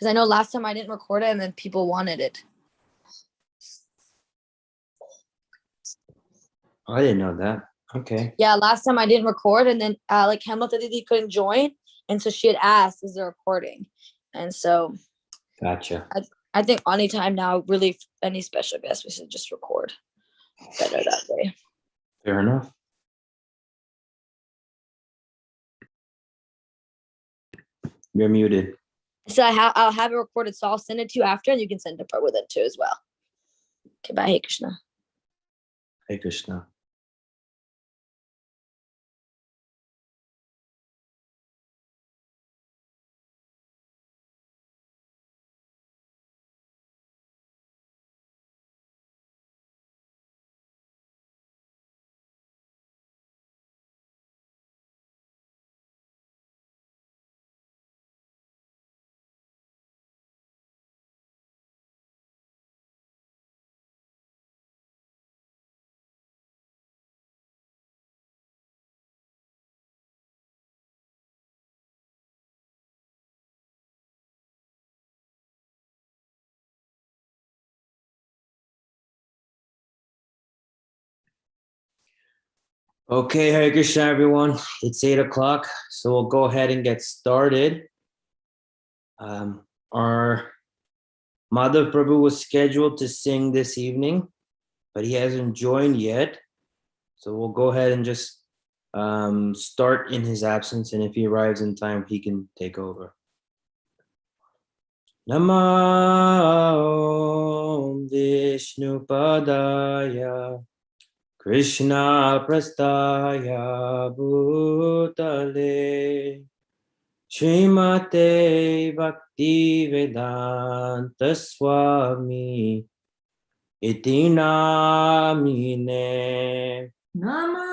Because I know last time I didn't record it and then people wanted it. I didn't know that. Okay. Yeah, last time I didn't record and then like Hemlata Didi couldn't join. And so she had asked, is there recording? And so Gotcha. I think anytime now, really any special guest, we should just record. Better that way. Fair enough. You're muted. So I'll have it recorded, so I'll send it to you after, and you can send it with it too as well. Okay, bye. Hey Krishna. Hey Krishna. Okay, Hare Krishna, everyone. It's 8 o'clock, so we'll go ahead and get started. Our Madhav Prabhu was scheduled to sing this evening, but he hasn't joined yet. So we'll go ahead and just start in his absence, and if he arrives in time, he can take over. Namo Vishnu Padaya Krishna Prastaya Bhutale Srimate Bhakti Vedanta Swami Iti Namine. Namo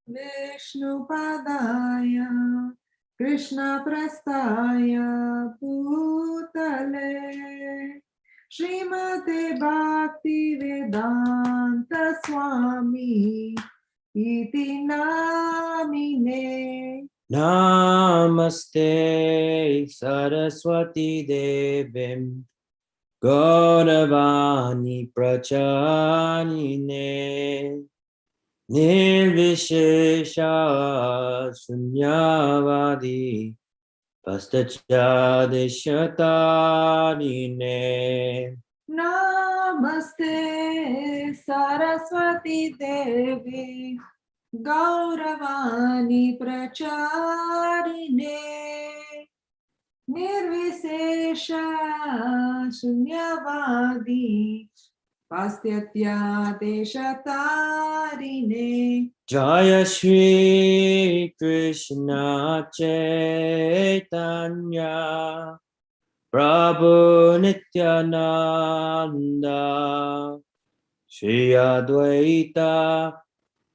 Vishnu Padaya Krishna Prastaya Bhutale Srimate Bhakti Vedanta Swami Iti Namine. Namaste Saraswati Devim Gauravani Prachanine Nirvishesha Sunyavadi Pastachadeshatarine. Namaste Saraswati Devi Gauravani Pracharine Nirvisesha Sunyavadi Pastyatya Deshatarine. Jaya Shri Krishna Chaitanya Prabhu Nityananda Shri Advaita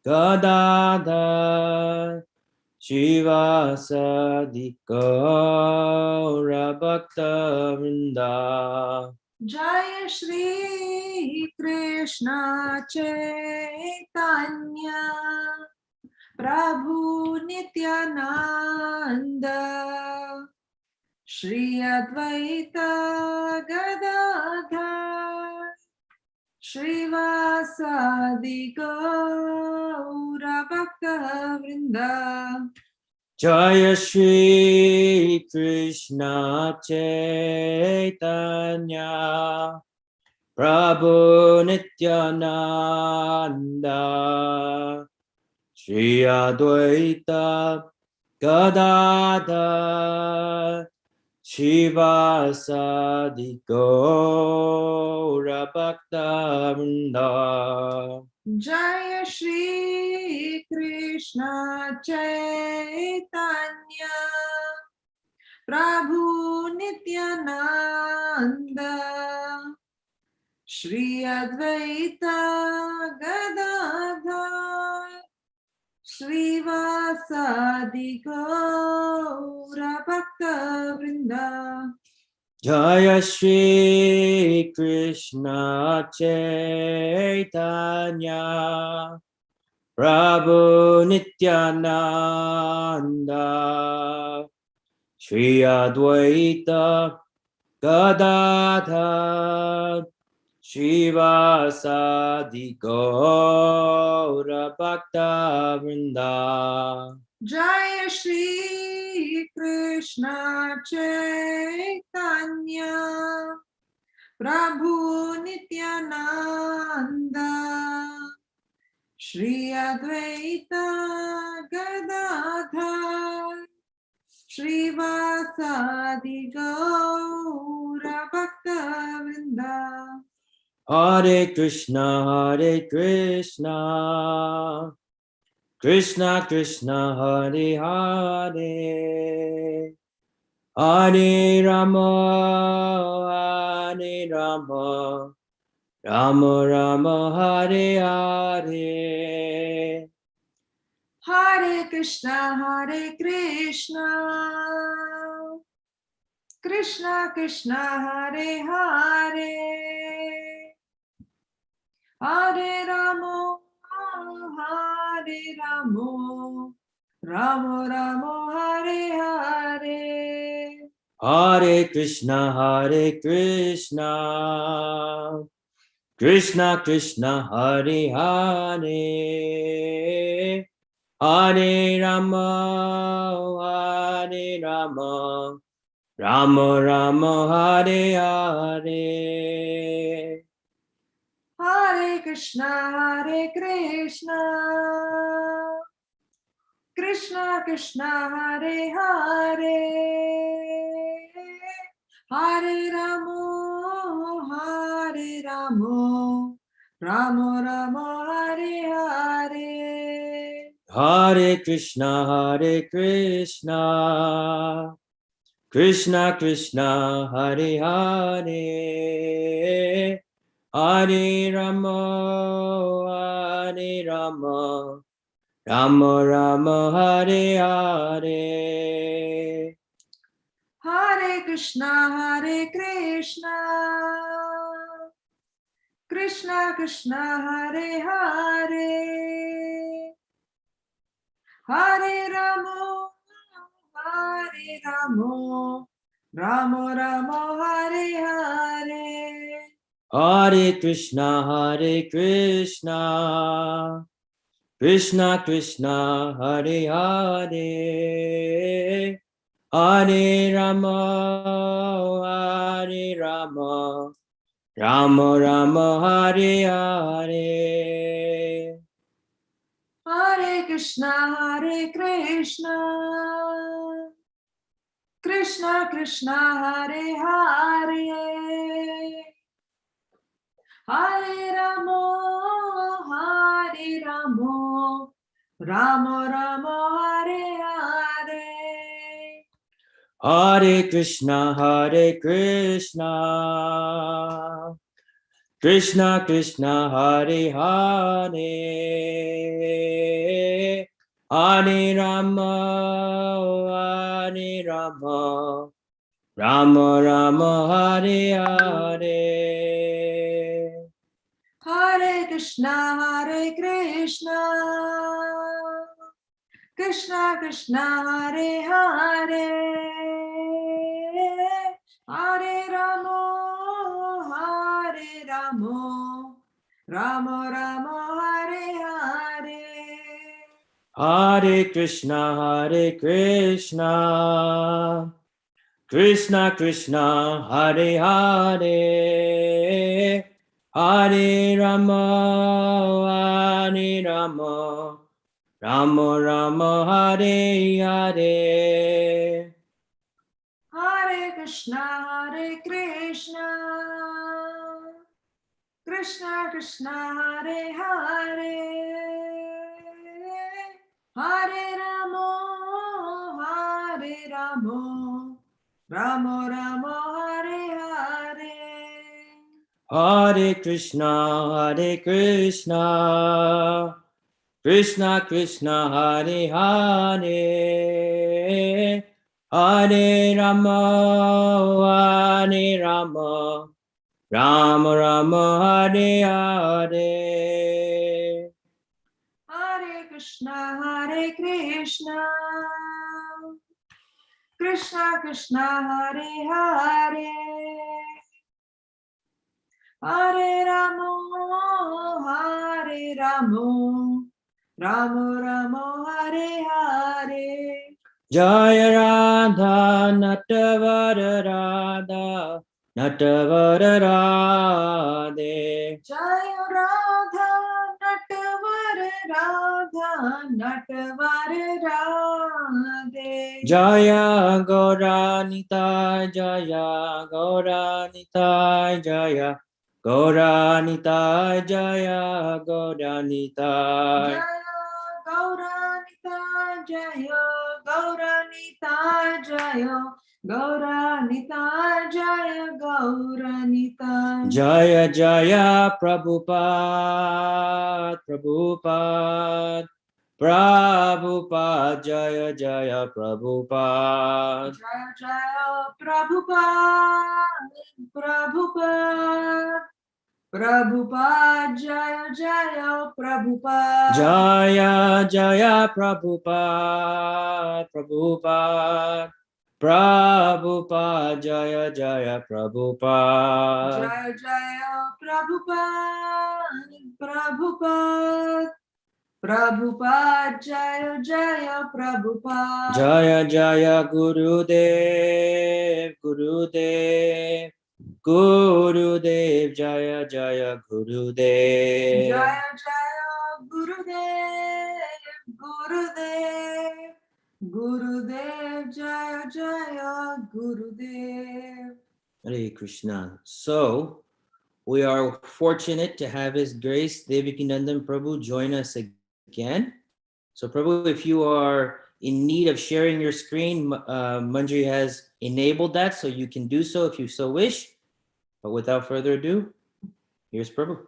Gadadhar Shivasadi Gaura Bhakta Vrinda. Jaya Shri Krishna Chaitanya Prabhu Nityananda Shri Advaita Gadadhar Shrivasadi Gaura Bhakta Vrinda. Jaya Shri Krishna Chaitanya Prabhu Nityananda Shri Advaita Gadadhar Shivasadi Gaura Bhakta Vrinda. Jaya Shri Krishna Chaitanya Prabhu Nityananda Shri Advaita Gadadhar Shrivasadi Gaura Bhakta Vrinda. Jaya Shri Krishna Chaitanya Prabhu Nityananda Shri Advaita Gadadhar Shivasadi Gaura Bhakta Vrinda. Jaya Shri Krishna Chaitanya Prabhu Nityananda Shri Advaita Gadadhar Shrivasadi Gaura Bhakta Vrinda. Hare Krishna, Hare Krishna, Krishna Krishna, Hare Hare, Hare Rama, Hare Rama, Rama Rama, Hare Hare. Hare Krishna, Hare Krishna, Krishna Krishna, Hare Hare, Hare Ramo, Hare Ramo, Ramo Ramo, Hare Hare. Hare Krishna, Hare Krishna, Krishna Krishna, Hare Hare, Hare Rama, Hare Rama, Rama Rama, Hare Hare. Hare Krishna, Hare Krishna, Krishna Krishna, Hare Hare, Hare Ramo, Hare Ramo, Ramo Ramo, Hare Hare. Hare Krishna, Hare Krishna, Krishna Krishna, Hare Hare, Hare Rama, Hare Rama, Rama Rama, Hare Hare. Hare Krishna, Hare Krishna, Krishna Krishna, Hare Hare, Hare Ramo, Hare Ramo, Ramo Ramo, Hare Hare. Hare Krishna, Hare Krishna, Krishna Krishna, Hare Hare, Hare Rama, Hare Rama, Rama Rama, Hare Hare. Hare Krishna, Hare Krishna, Krishna Krishna, Hare Hare, Hare Ramo, Hare Ramo, Ramo Ramo, Hare Hare. Hare Krishna, Hare Krishna, Krishna Krishna, Hare Hare, Hare Rama, Hare Rama, Rama Rama, Hare Hare. Hare Krishna, Hare Krishna, Krishna Krishna, Hare Hare, Hare Ramo, Hare Ramo, Ramo Ramo, Hare Hare. Hare Krishna, Hare Krishna, Krishna Krishna, Hare Hare, Hare Rama, Hare Rama, Rama Rama, Hare Hare. Hare Krishna, Hare Krishna, Krishna Krishna, Hare Hare, Hare Ramo, Hare Ramo, Ramo Ramo, Hare Hare. Hare Krishna, Hare Krishna, Krishna Krishna, Hare Hare, Hare Rama, Hare Rama, Rama Rama, Hare Hare. Hare Krishna, Hare Krishna, Krishna Krishna Hare Hare Hare Ramo Hare Ramo Ramo Ramo Hare Hare Jaya Radha Natavara Radha Natavara Radhe Jaya Radha Natvar Radha Natvar Radhe Jaya Gauranita Jaya Gauranita Jaya Gauranita Jaya Gauranita Jaya Gauranita Jaya Gauranita Jaya Gauranita Jaya Gauranita Jaya Jaya Prabhupada Prabhupada Prabhupada Jaya Jaya Prabhupada Jaya Jaya Prabhupada Prabhupada Prabhupada Jaya Jaya Prabhupada Jaya Jaya Prabhupada Prabhupada Prabhupada Jaya Jaya Prabhupada Jaya Jaya Prabhupada Prabhupada Prabhupada Jaya Jaya Prabhupada Jaya Jaya Gurudev Gurudev Gurudev Jaya Jaya Gurudev Jaya Jaya Gurudev Gurudev Gurudev Jaya Jaya Gurudev Hare Krishna. So we are fortunate to have His Grace Devakinandan Prabhu join us again. So Prabhu, if you are in need of sharing your screen, Manjari has enabled that, so you can do so if you so wish. But without further ado, here's Prabhu.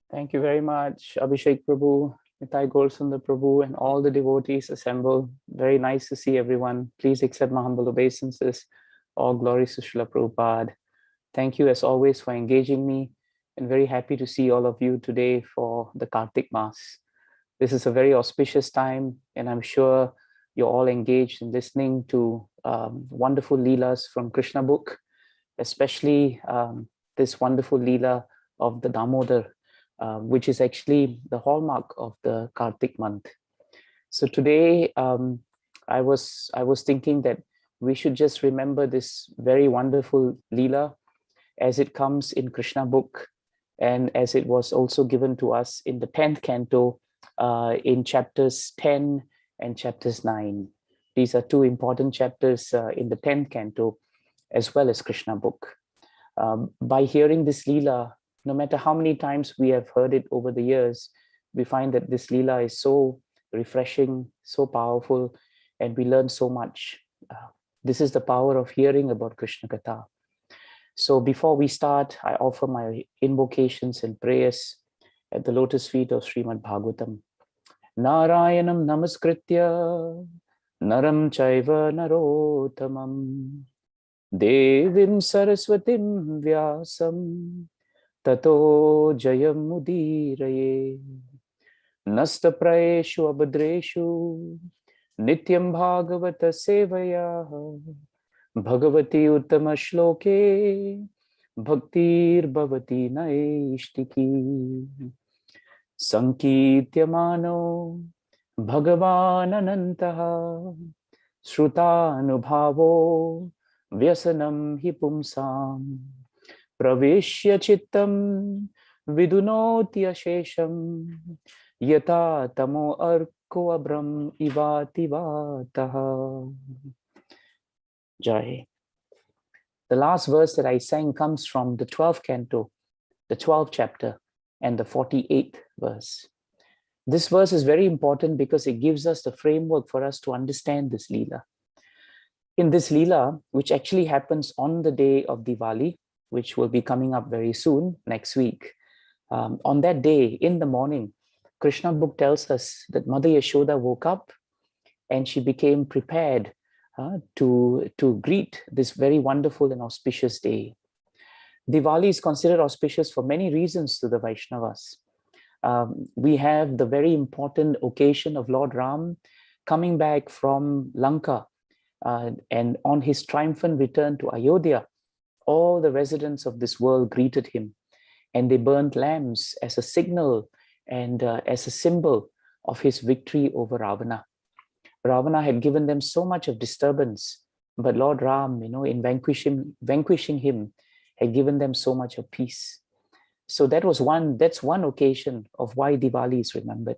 Thank you very much, Abhishek Prabhu, Nitai Golsundar Prabhu, and all the devotees assembled. Very nice to see everyone. Please accept my humble obeisances. All glories to Srila Prabhupada. Thank you as always for engaging me, and very happy to see all of you today for the Kartik Mass. This is a very auspicious time, and I'm sure you're all engaged in listening to wonderful Leelas from Krishna book, especially this wonderful Leela of the Damodar, which is actually the hallmark of the Kartik month. So today, I was thinking that we should just remember this very wonderful Leela as it comes in Krishna book, and as it was also given to us in the 10th canto in chapters 10 and chapters 9. These are two important chapters in the 10th canto as well as Krishna book. By hearing this Leela, no matter how many times we have heard it over the years, we find that this Leela is so refreshing, so powerful, and we learn so much. This is the power of hearing about Krishna Katha. So before we start, I offer my invocations and prayers at the lotus feet of Srimad-Bhagavatam. Narayanam namaskritya naram chaiva narottamam devim saraswatim vyasam tato jayam mudiraye nastaprayeshu abhadreshu nityam bhagavata sevaya bhagavati uttama shloke bhaktir bhavati naishtiki sankityamano bhagavan anantaha shrutanubhavo vyasanam hi pumsam praveshya chittam vidunoti ashesham yata tamo arko abram ivati vataha. Jai. The last verse that I sang comes from the 12th canto, the 12th chapter, and the 48th verse. This verse is very important because it gives us the framework for us to understand this Leela. In this Leela, which actually happens on the day of Diwali, which will be coming up very soon, next week, on that day, in the morning, Krishna book tells us that Mother Yashoda woke up and she became prepared to greet this very wonderful and auspicious day. Diwali is considered auspicious for many reasons to the Vaishnavas. We have the very important occasion of Lord Ram coming back from Lanka And on his triumphant return to Ayodhya, all the residents of this world greeted him, and they burnt lamps as a signal and as a symbol of his victory over Ravana. Ravana had given them so much of disturbance, but Lord Ram, in vanquishing him, had given them so much of peace. So that's one occasion of why Diwali is remembered.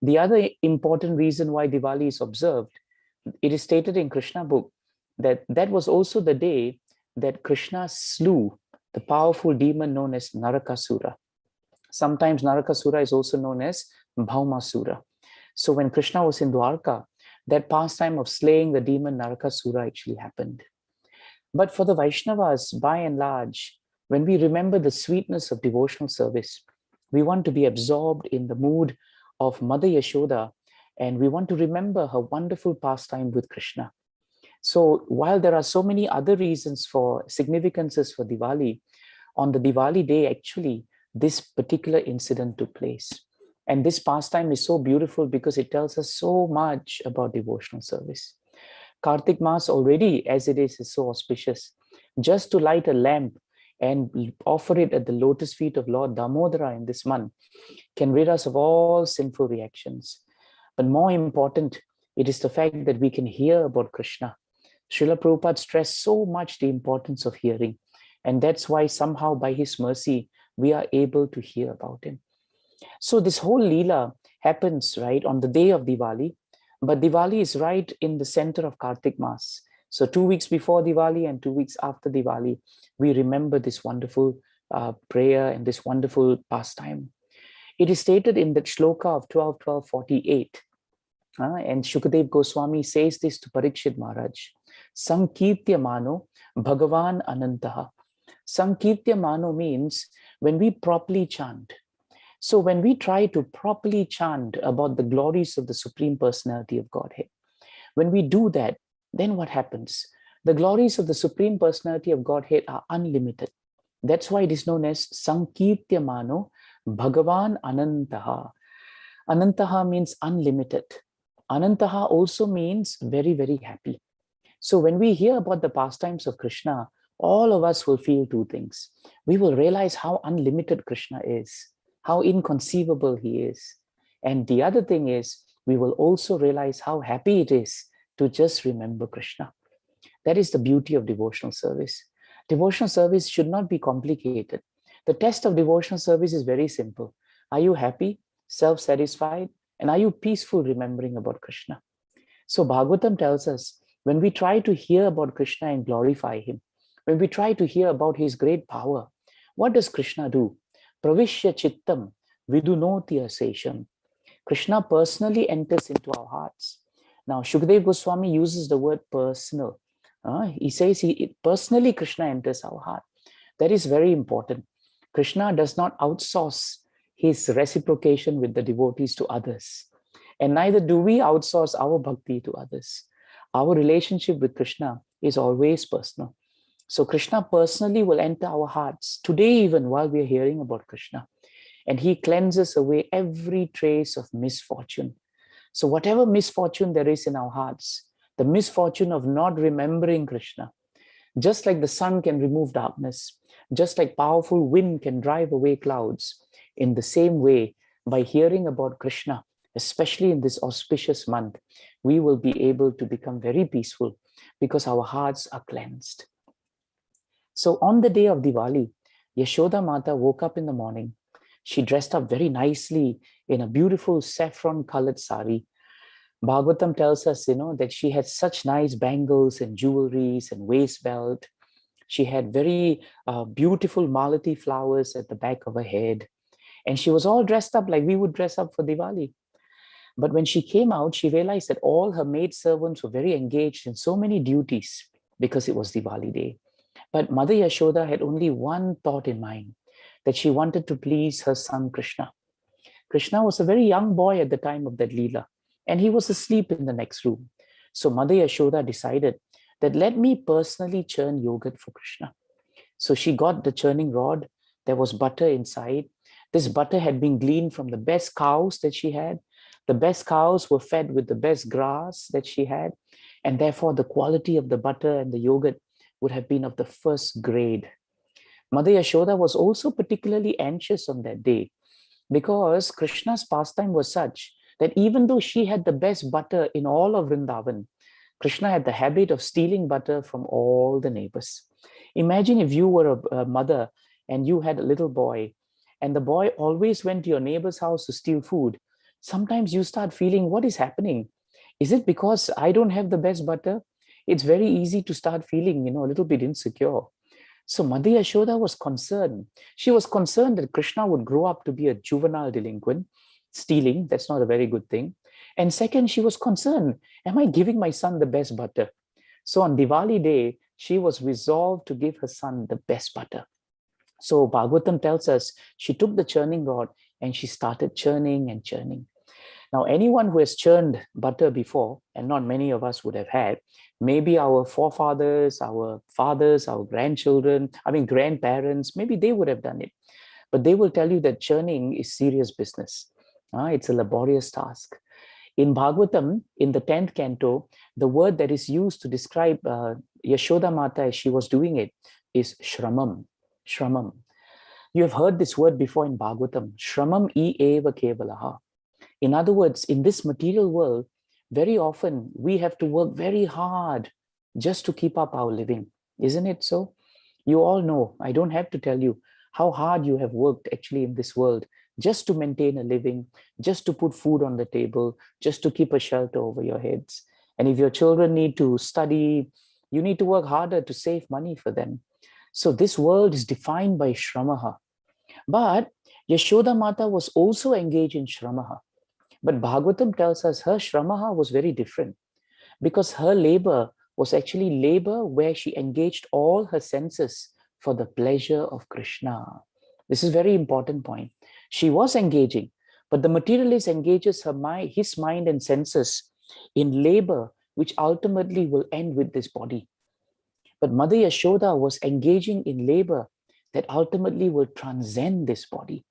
The other important reason why Diwali is observed, it is stated in Krishna book that that was also the day that Krishna slew the powerful demon known as Narakasura. Sometimes Narakasura is also known as Bhaumasura. So when Krishna was in Dwarka, that pastime of slaying the demon Narakasura actually happened. But for the Vaishnavas, by and large, when we remember the sweetness of devotional service, we want to be absorbed in the mood of Mother Yashoda, and we want to remember her wonderful pastime with Krishna. So while there are so many other reasons for significances for Diwali, on the Diwali day, actually, this particular incident took place. And this pastime is so beautiful because it tells us so much about devotional service. Kartik Mass already, as it is so auspicious. Just to light a lamp and offer it at the lotus feet of Lord Damodara in this month can rid us of all sinful reactions. But more important, it is the fact that we can hear about Krishna. Srila Prabhupada stressed so much the importance of hearing. And that's why somehow by his mercy, we are able to hear about him. So this whole Leela happens, right, on the day of Diwali, but Diwali is right in the center of Kartik Mass. So 2 weeks before Diwali and 2 weeks after Diwali, we remember this wonderful prayer and this wonderful pastime. It is stated in the shloka of 12:12:48. And Shukadev Goswami says this to Parikshit Maharaj. Sankirtya mano Bhagavan Anantaha. Sankirtya mano means when we properly chant. So when we try to properly chant about the glories of the Supreme Personality of Godhead, when we do that, then what happens? The glories of the Supreme Personality of Godhead are unlimited. That's why it is known as Sankirtya mano Bhagavan Anantaha. Anantaha means unlimited. Anantaha also means very, very happy. So when we hear about the pastimes of Krishna, all of us will feel two things. We will realize how unlimited Krishna is, how inconceivable he is. And the other thing is, we will also realize how happy it is to just remember Krishna. That is the beauty of devotional service. Devotional service should not be complicated. The test of devotional service is very simple. Are you happy, self-satisfied, and are you peaceful remembering about Krishna? So Bhagavatam tells us, when we try to hear about Krishna and glorify him, when we try to hear about his great power, what does Krishna do? Pravishya chittam vidunoti asesham. Krishna personally enters into our hearts. Now, Shukadev Goswami uses the word personal. He says personally Krishna enters our heart. That is very important. Krishna does not outsource his reciprocation with the devotees to others. And neither do we outsource our bhakti to others. Our relationship with Krishna is always personal. So Krishna personally will enter our hearts today, even while we are hearing about Krishna. And he cleanses away every trace of misfortune. So whatever misfortune there is in our hearts, the misfortune of not remembering Krishna, just like the sun can remove darkness, just like powerful wind can drive away clouds, in the same way, by hearing about Krishna, especially in this auspicious month, we will be able to become very peaceful because our hearts are cleansed. So on the day of Diwali, Yashoda Mata woke up in the morning. She dressed up very nicely in a beautiful saffron-colored sari. Bhagavatam tells us, that she had such nice bangles and jewelries and waist belt. She had very beautiful malati flowers at the back of her head. And she was all dressed up like we would dress up for Diwali. But when she came out, she realized that all her maidservants were very engaged in so many duties because it was Diwali day. But Mother Yashoda had only one thought in mind, that she wanted to please her son Krishna. Krishna was a very young boy at the time of that Leela, and he was asleep in the next room. So Mother Yashoda decided that let me personally churn yogurt for Krishna. So she got the churning rod. There was butter inside. This butter had been gleaned from the best cows that she had. The best cows were fed with the best grass that she had. And therefore, the quality of the butter and the yogurt would have been of the first grade. Mother Yashoda was also particularly anxious on that day because Krishna's pastime was such that even though she had the best butter in all of Vrindavan, Krishna had the habit of stealing butter from all the neighbors. Imagine if you were a mother and you had a little boy, and the boy always went to your neighbor's house to steal food. Sometimes you start feeling, what is happening? Is it because I don't have the best butter? It's very easy to start feeling, a little bit insecure. So Mother Yashoda was concerned. She was concerned that Krishna would grow up to be a juvenile delinquent. Stealing, that's not a very good thing. And second, she was concerned, am I giving my son the best butter? So on Diwali day, she was resolved to give her son the best butter. So Bhagavatam tells us she took the churning rod and she started churning and churning. Now, anyone who has churned butter before, and not many of us would have had, maybe our forefathers, our fathers, our grandparents, maybe they would have done it. But they will tell you that churning is serious business. It's a laborious task. In Bhagavatam, in the 10th canto, the word that is used to describe Yashoda Mata as she was doing it is shramam. Shramam. You have heard this word before in Bhagavatam. Shramam e eva kevalaha. In other words, in this material world, very often we have to work very hard just to keep up our living. Isn't it so? You all know, I don't have to tell you how hard you have worked actually in this world just to maintain a living, just to put food on the table, just to keep a shelter over your heads. And if your children need to study, you need to work harder to save money for them. So this world is defined by Shramaha. But Yashoda Mata was also engaged in Shramaha. But Bhagavatam tells us her Shramaha was very different because her labor was actually labor where she engaged all her senses for the pleasure of Krishna. This is a very important point. She was engaging, but the materialist engages his mind and senses in labor, which ultimately will end with this body. But Mother Yashoda was engaging in labor that ultimately will transcend this body.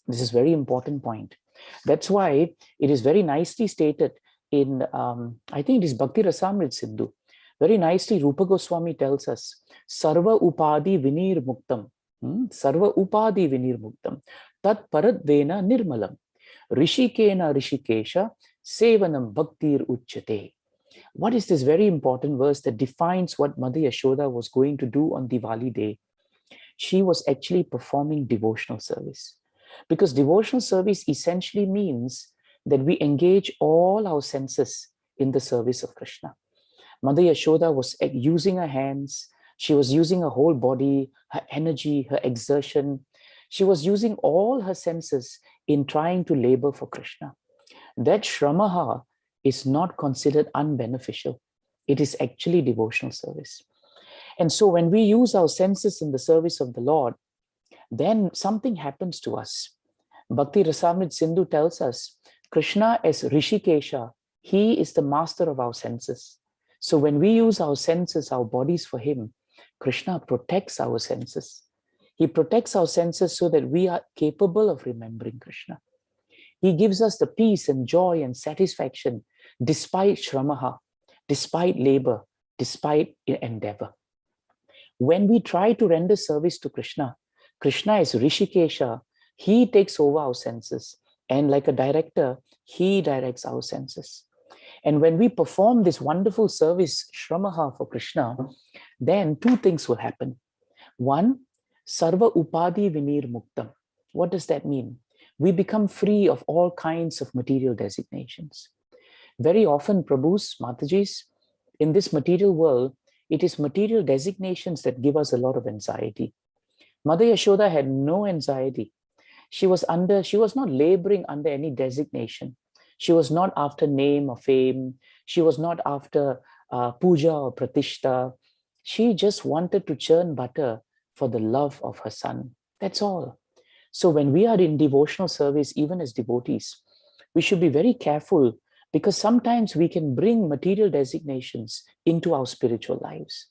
This is a very important point. That's why it is very nicely stated in, I think it is Bhakti Rasamrit Sindhu. Very nicely, Rupa Goswami tells us, Sarva Upadi Vinir Muktam. Sarva Upadi Vinir Muktam. Tat Paradvena Nirmalam. Rishikena Rishikesha Sevanam Bhaktir Uchyate. What is this very important verse that defines what Mother Yashoda was going to do on Diwali day? She was actually performing devotional service. Because devotional service essentially means that we engage all our senses in the service of Krishna. Mother Yashoda was using her hands, she was using her whole body, her energy, her exertion. She was using all her senses in trying to labor for Krishna. That Shramaha is not considered unbeneficial. It is actually devotional service. And so when we use our senses in the service of the Lord, then something happens to us. Bhakti Rasamrit Sindhu tells us, Krishna as Rishikesha, he is the master of our senses. So when we use our senses, our bodies for him, Krishna protects our senses. He protects our senses so that we are capable of remembering Krishna. He gives us the peace and joy and satisfaction despite Shramaha, despite labor, despite endeavor. When we try to render service to Krishna, Krishna is Rishikesha, he takes over our senses. And like a director, he directs our senses. And when we perform this wonderful service, Shramaha for Krishna, then two things will happen. One, Sarva Upadi Vinir Muktam. What does that mean? We become free of all kinds of material designations. Very often, Prabhus, Matajis, in this material world, it is material designations that give us a lot of anxiety. Mother Yashoda had no anxiety. She was not laboring under any designation. She was not after name or fame. She was not after puja or pratishta. She just wanted to churn butter for the love of her son. That's all. So when we are in devotional service, even as devotees, we should be very careful because sometimes we can bring material designations into our spiritual lives.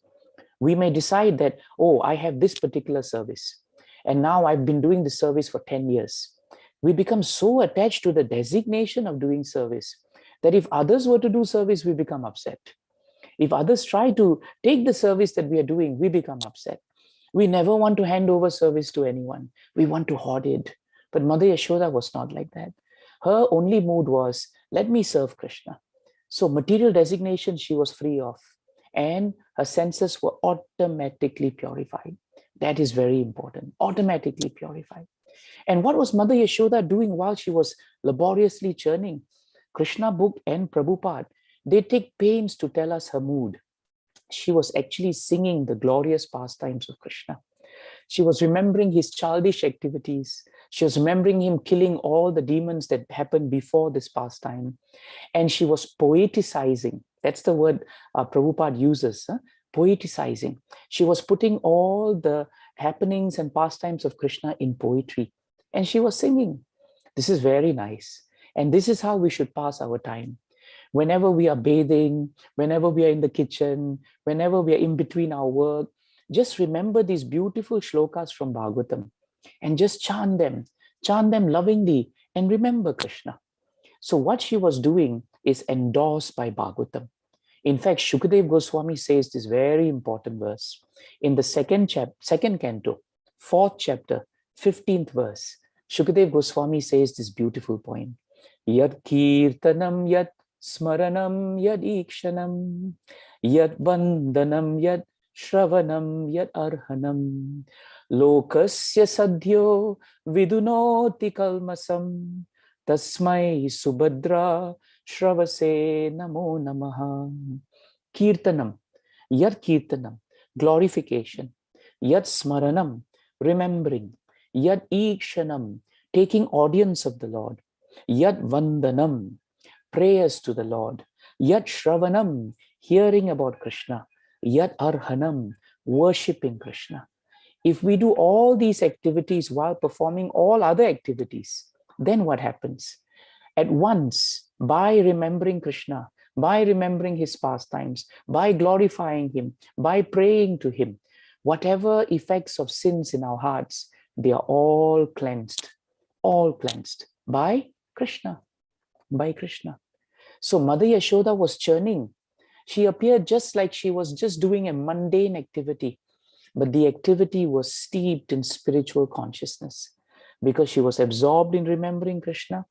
We may decide that, oh, I have this particular service, and now I've been doing the service for 10 years. We become so attached to the designation of doing service that if others were to do service, we become upset. If others try to take the service that we are doing, we become upset. We never want to hand over service to anyone. We want to hoard it. But Mother Yashoda was not like that. Her only mood was, let me serve Krishna. So material designation she was free of, and her senses were automatically purified. That is very important, automatically purified. And what was Mother Yashoda doing while she was laboriously churning? Krishna book and Prabhupada, they take pains to tell us her mood. She was actually singing the glorious pastimes of Krishna. She was remembering his childish activities. She was remembering him killing all the demons that happened before this pastime. And she was poeticizing. That's the word Prabhupada uses, poeticizing. She was putting all the happenings and pastimes of Krishna in poetry. And she was singing. This is very nice. And this is how we should pass our time. Whenever we are bathing, whenever we are in the kitchen, whenever we are in between our work, just remember these beautiful shlokas from Bhagavatam and just chant them lovingly and remember Krishna. So what she was doing is endorsed by Bhagavatam. In fact, Shukadev Goswami says this very important verse in the second canto, 4th chapter, 15th verse. Shukadev Goswami says this beautiful poem. Yad kirtanam yad smaranam yad ikshanam yad vandanam yad shravanam yad arhanam lokasya sadhyo vidunoti kalmasam tasmai subhadra shravase namo namaha. Kirtanam, yad glorification, yad smaranam, remembering, yad ikshanam, taking audience of the Lord, yad vandanam, prayers to the Lord, yad shravanam, hearing about Krishna, yad arhanam, worshipping Krishna. If we do all these activities while performing all other activities, then what happens? At once, by remembering Krishna, by remembering his pastimes, by glorifying him, by praying to him, whatever effects of sins in our hearts, they are all cleansed by Krishna, So Mother Yashoda was churning. She appeared just like she was just doing a mundane activity, but the activity was steeped in spiritual consciousness because she was absorbed in remembering Krishna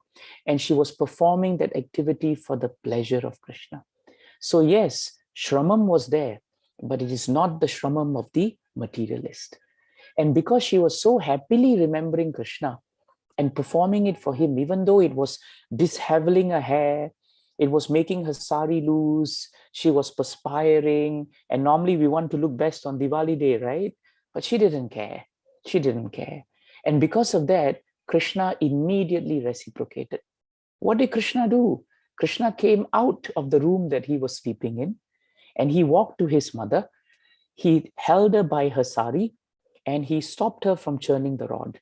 and she was performing that activity for the pleasure of Krishna. So yes, Shramam was there, but it is not the Shramam of the materialist. And because she was so happily remembering Krishna and performing it for him, even though it was disheveling her hair, it was making her sari loose, she was perspiring, and normally we want to look best on Diwali day, right? But she didn't care. She didn't care. And because of that, Krishna immediately reciprocated. What did Krishna do? Krishna came out of the room that he was sleeping in, and he walked to his mother. He held her by her sari, and he stopped her from churning the rod.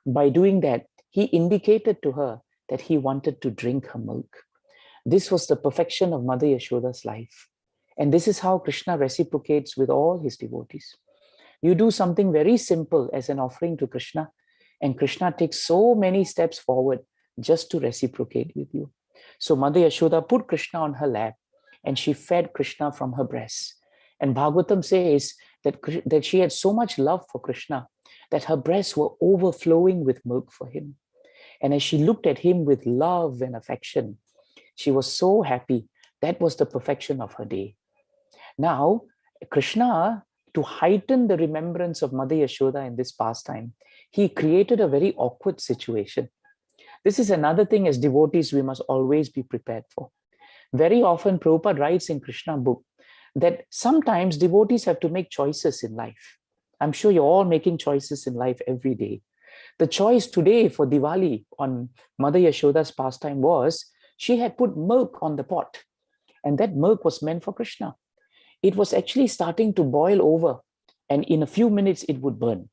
By doing that, he indicated to her that he wanted to drink her milk. This was the perfection of Mother Yashoda's life. And this is how Krishna reciprocates with all his devotees. You do something very simple as an offering to Krishna, and Krishna takes so many steps forward just to reciprocate with you. So Mother Yashoda put Krishna on her lap, and she fed Krishna from her breasts. And Bhagavatam says that she had so much love for Krishna that her breasts were overflowing with milk for him. And as she looked at him with love and affection, she was so happy. That was the perfection of her day. Now, Krishna, to heighten the remembrance of Mother Yashoda in this pastime, he created a very awkward situation. This is another thing as devotees we must always be prepared for. Very often, Prabhupada writes in Krishna book that sometimes devotees have to make choices in life. I'm sure you're all making choices in life every day. The choice today for Diwali on Mother Yashoda's pastime was she had put milk on the pot, and that milk was meant for Krishna. It was actually starting to boil over, and in a few minutes it would burn.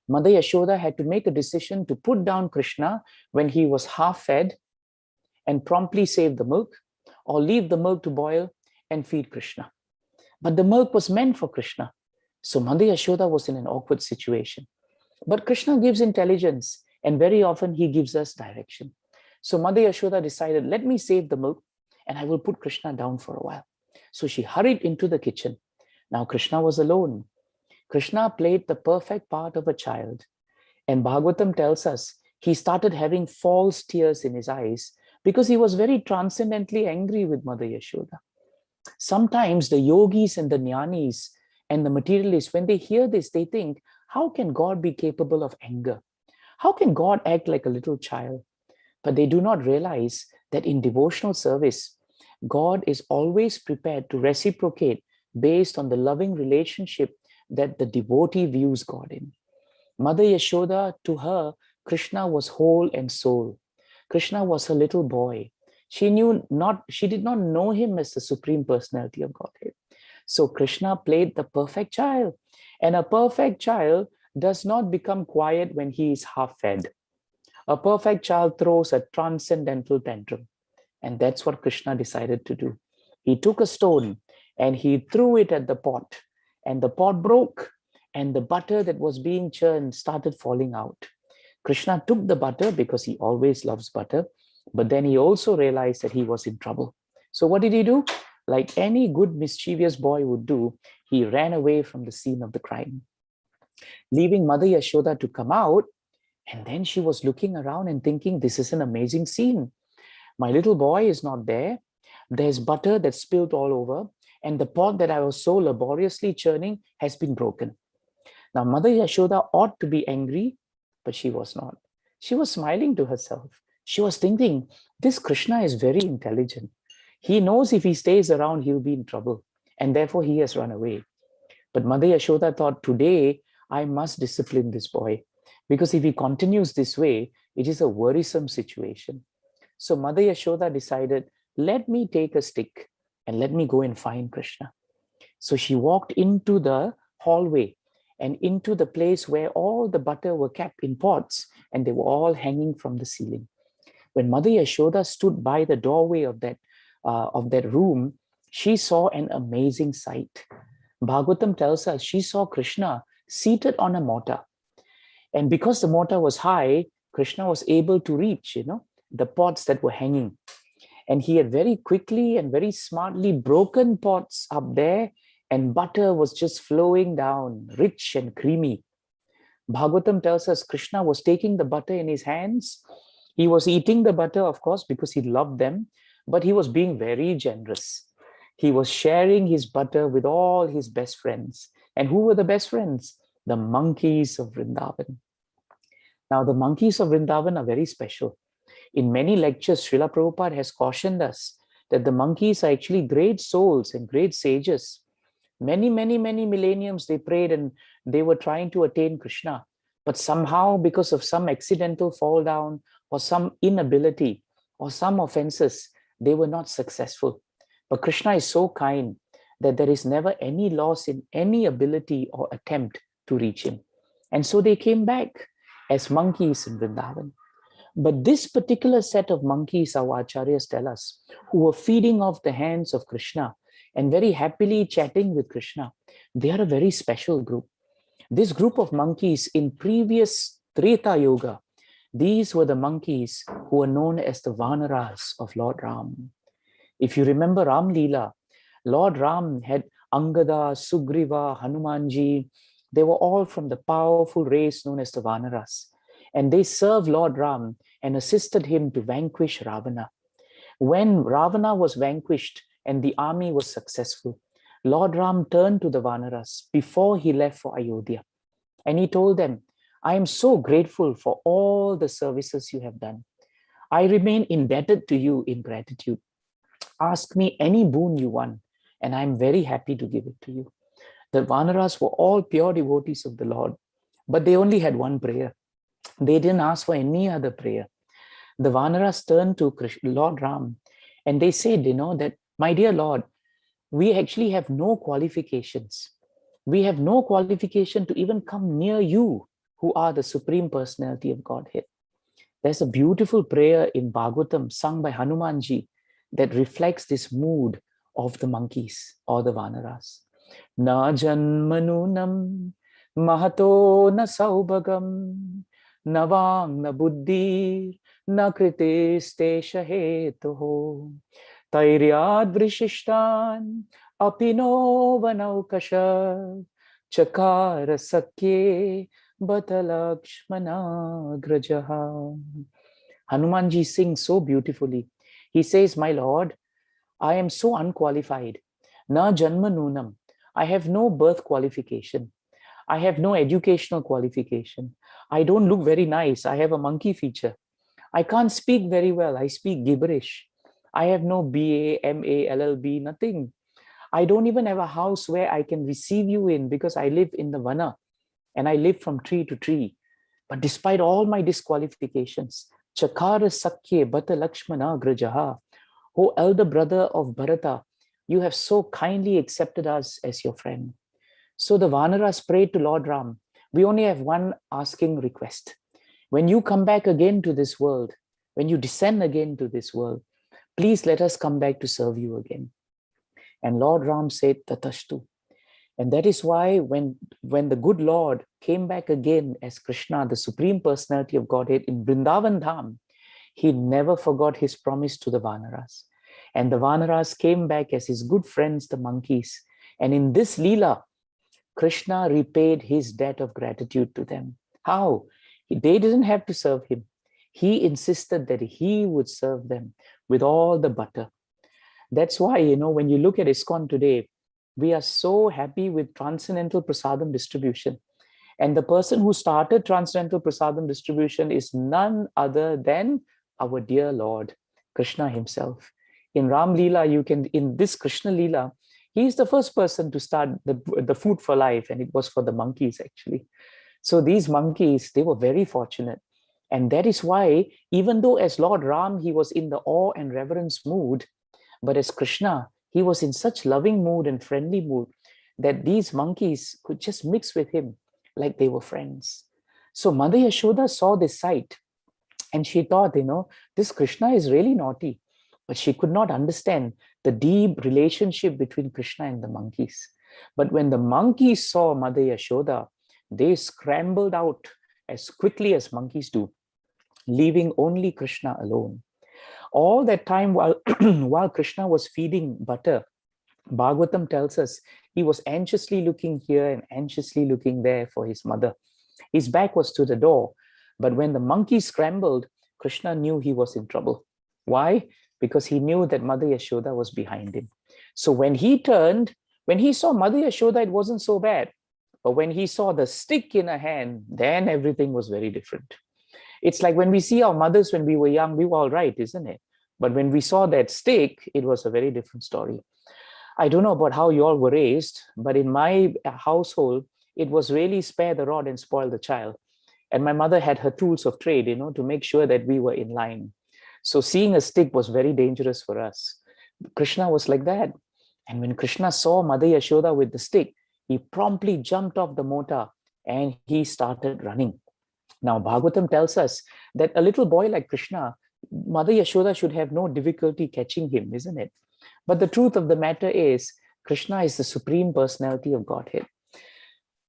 Mother Yashoda had to make a decision to put down Krishna when he was half fed and promptly save the milk, or leave the milk to boil and feed Krishna. But the milk was meant for Krishna. So Mother Yashoda was in an awkward situation. But Krishna gives intelligence, and very often he gives us direction. So Mother Yashoda decided, let me save the milk and I will put Krishna down for a while. So she hurried into the kitchen. Now Krishna was alone. Krishna played the perfect part of a child. And Bhagavatam tells us he started having false tears in his eyes because he was very transcendently angry with Mother Yashoda. Sometimes the yogis and the jnanis and the materialists, when they hear this, they think, how can God be capable of anger? How can God act like a little child? But they do not realize that in devotional service, God is always prepared to reciprocate based on the loving relationship that the devotee views God in. Mother Yashoda, to her, Krishna was whole and soul. Krishna was her little boy. She did not know him as the Supreme Personality of Godhead. So Krishna played the perfect child. And a perfect child does not become quiet when he is half fed. A perfect child throws a transcendental tantrum. And that's what Krishna decided to do. He took a stone and he threw it at the pot. And the pot broke. And the butter that was being churned started falling out. Krishna took the butter because he always loves butter. But then he also realized that he was in trouble. So what did he do? Like any good mischievous boy would do, he ran away from the scene of the crime, leaving Mother Yashoda to come out. And then she was looking around and thinking, this is an amazing scene. My little boy is not there. There's butter that's spilled all over. And the pot that I was so laboriously churning has been broken. Now, Mother Yashoda ought to be angry, but she was not. She was smiling to herself. She was thinking, this Krishna is very intelligent. He knows if he stays around, he'll be in trouble. And therefore, he has run away. But Mother Yashoda thought, today, I must discipline this boy. Because if he continues this way, it is a worrisome situation. So Mother Yashoda decided, let me take a stick and let me go and find Krishna. So she walked into the hallway and into the place where all the butter were kept in pots and they were all hanging from the ceiling. When Mother Yashoda stood by the doorway of that room, she saw an amazing sight. Bhagavatam tells us she saw Krishna seated on a mortar. And because the mortar was high, Krishna was able to reach, the pots that were hanging. And he had very quickly and very smartly broken pots up there, and butter was just flowing down, rich and creamy. Bhagavatam tells us Krishna was taking the butter in his hands. He was eating the butter, of course, because he loved them, but he was being very generous. He was sharing his butter with all his best friends. And who were the best friends? The monkeys of Vrindavan. Now, the monkeys of Vrindavan are very special. In many lectures, Srila Prabhupada has cautioned us that the monkeys are actually great souls and great sages. Many, many, many millenniums they prayed and they were trying to attain Krishna. But somehow, because of some accidental fall down or some inability or some offenses, they were not successful. But Krishna is so kind that there is never any loss in any ability or attempt to reach him. And so they came back as monkeys in Vrindavan. But this particular set of monkeys, our acharyas tell us, who were feeding off the hands of Krishna and very happily chatting with Krishna, they are a very special group. This group of monkeys in previous Treta Yoga, these were the monkeys who were known as the Vanaras of Lord Ram. If you remember Ram Leela, Lord Ram had Angada, Sugriva, Hanumanji. They were all from the powerful race known as the Vanaras. And they served Lord Ram and assisted him to vanquish Ravana. When Ravana was vanquished and the army was successful, Lord Ram turned to the Vanaras before he left for Ayodhya. And he told them, I am so grateful for all the services you have done. I remain indebted to you in gratitude. Ask me any boon you want, and I'm very happy to give it to you. The Vanaras were all pure devotees of the Lord, but they only had one prayer. They didn't ask for any other prayer. The Vanaras turned to Lord Ram and they said, that, my dear Lord, we actually have no qualifications. We have no qualification to even come near you, who are the Supreme Personality of Godhead. There's a beautiful prayer in Bhagavatam sung by Hanumanji that reflects this mood of the monkeys or the Vanaras. Na janmanunam mahato na saubhagam navang na buddhir na krite stesha hetoho tairyad vrishishtan apino vanaukasha chakara sakye batalakshmana grajaha. Hanumanji sings so beautifully. He says, my Lord, I am so unqualified. Na janma nunam. I have no birth qualification. I have no educational qualification. I don't look very nice. I have a monkey feature. I can't speak very well. I speak gibberish. I have no BA, MA, LLB, nothing. I don't even have a house where I can receive you in because I live in the vana and I live from tree to tree. But despite all my disqualifications, Chakara Sakye Bata Lakshmana Grajaha, O elder brother of Bharata, you have so kindly accepted us as your friend. So the Vanaras prayed to Lord Ram, we only have one asking request. When you come back again to this world, when you descend again to this world, please let us come back to serve you again. And Lord Ram said, Tatashtu. And that is why when the good Lord came back again as Krishna, the Supreme Personality of Godhead in Vrindavan Dham, he never forgot his promise to the Vanaras. And the Vanaras came back as his good friends, the monkeys. And in this Leela, Krishna repaid his debt of gratitude to them. How? They didn't have to serve him. He insisted that he would serve them with all the butter. That's why, when you look at ISKCON today, we are so happy with Transcendental Prasadam distribution. And the person who started Transcendental Prasadam distribution is none other than our dear Lord, Krishna himself. In Ram Leela, in this Krishna Leela, he is the first person to start the food for life, and it was for the monkeys actually. So these monkeys, they were very fortunate. And that is why, even though as Lord Ram, he was in the awe and reverence mood, but as Krishna, he was in such loving mood and friendly mood that these monkeys could just mix with him like they were friends. So Mother Yashoda saw this sight and she thought, this Krishna is really naughty, but she could not understand the deep relationship between Krishna and the monkeys. But when the monkeys saw Mother Yashoda, they scrambled out as quickly as monkeys do, leaving only Krishna alone. All that time while, while Krishna was feeding butter, Bhagavatam tells us he was anxiously looking here and anxiously looking there for his mother. His back was to the door, but when the monkey scrambled, Krishna knew he was in trouble. Why? Because he knew that Mother Yashoda was behind him. So when he turned, when he saw Mother Yashoda, it wasn't so bad. But when he saw the stick in her hand, then everything was very different. It's like when we see our mothers when we were young, we were all right, isn't it? But when we saw that stick, it was a very different story. I don't know about how you all were raised, but in my household, it was really spare the rod and spoil the child. And my mother had her tools of trade, to make sure that we were in line. So seeing a stick was very dangerous for us. Krishna was like that. And when Krishna saw Mother Yashoda with the stick, he promptly jumped off the motor and he started running. Now, Bhagavatam tells us that a little boy like Krishna, Mother Yashoda should have no difficulty catching him, isn't it? But the truth of the matter is, Krishna is the Supreme Personality of Godhead.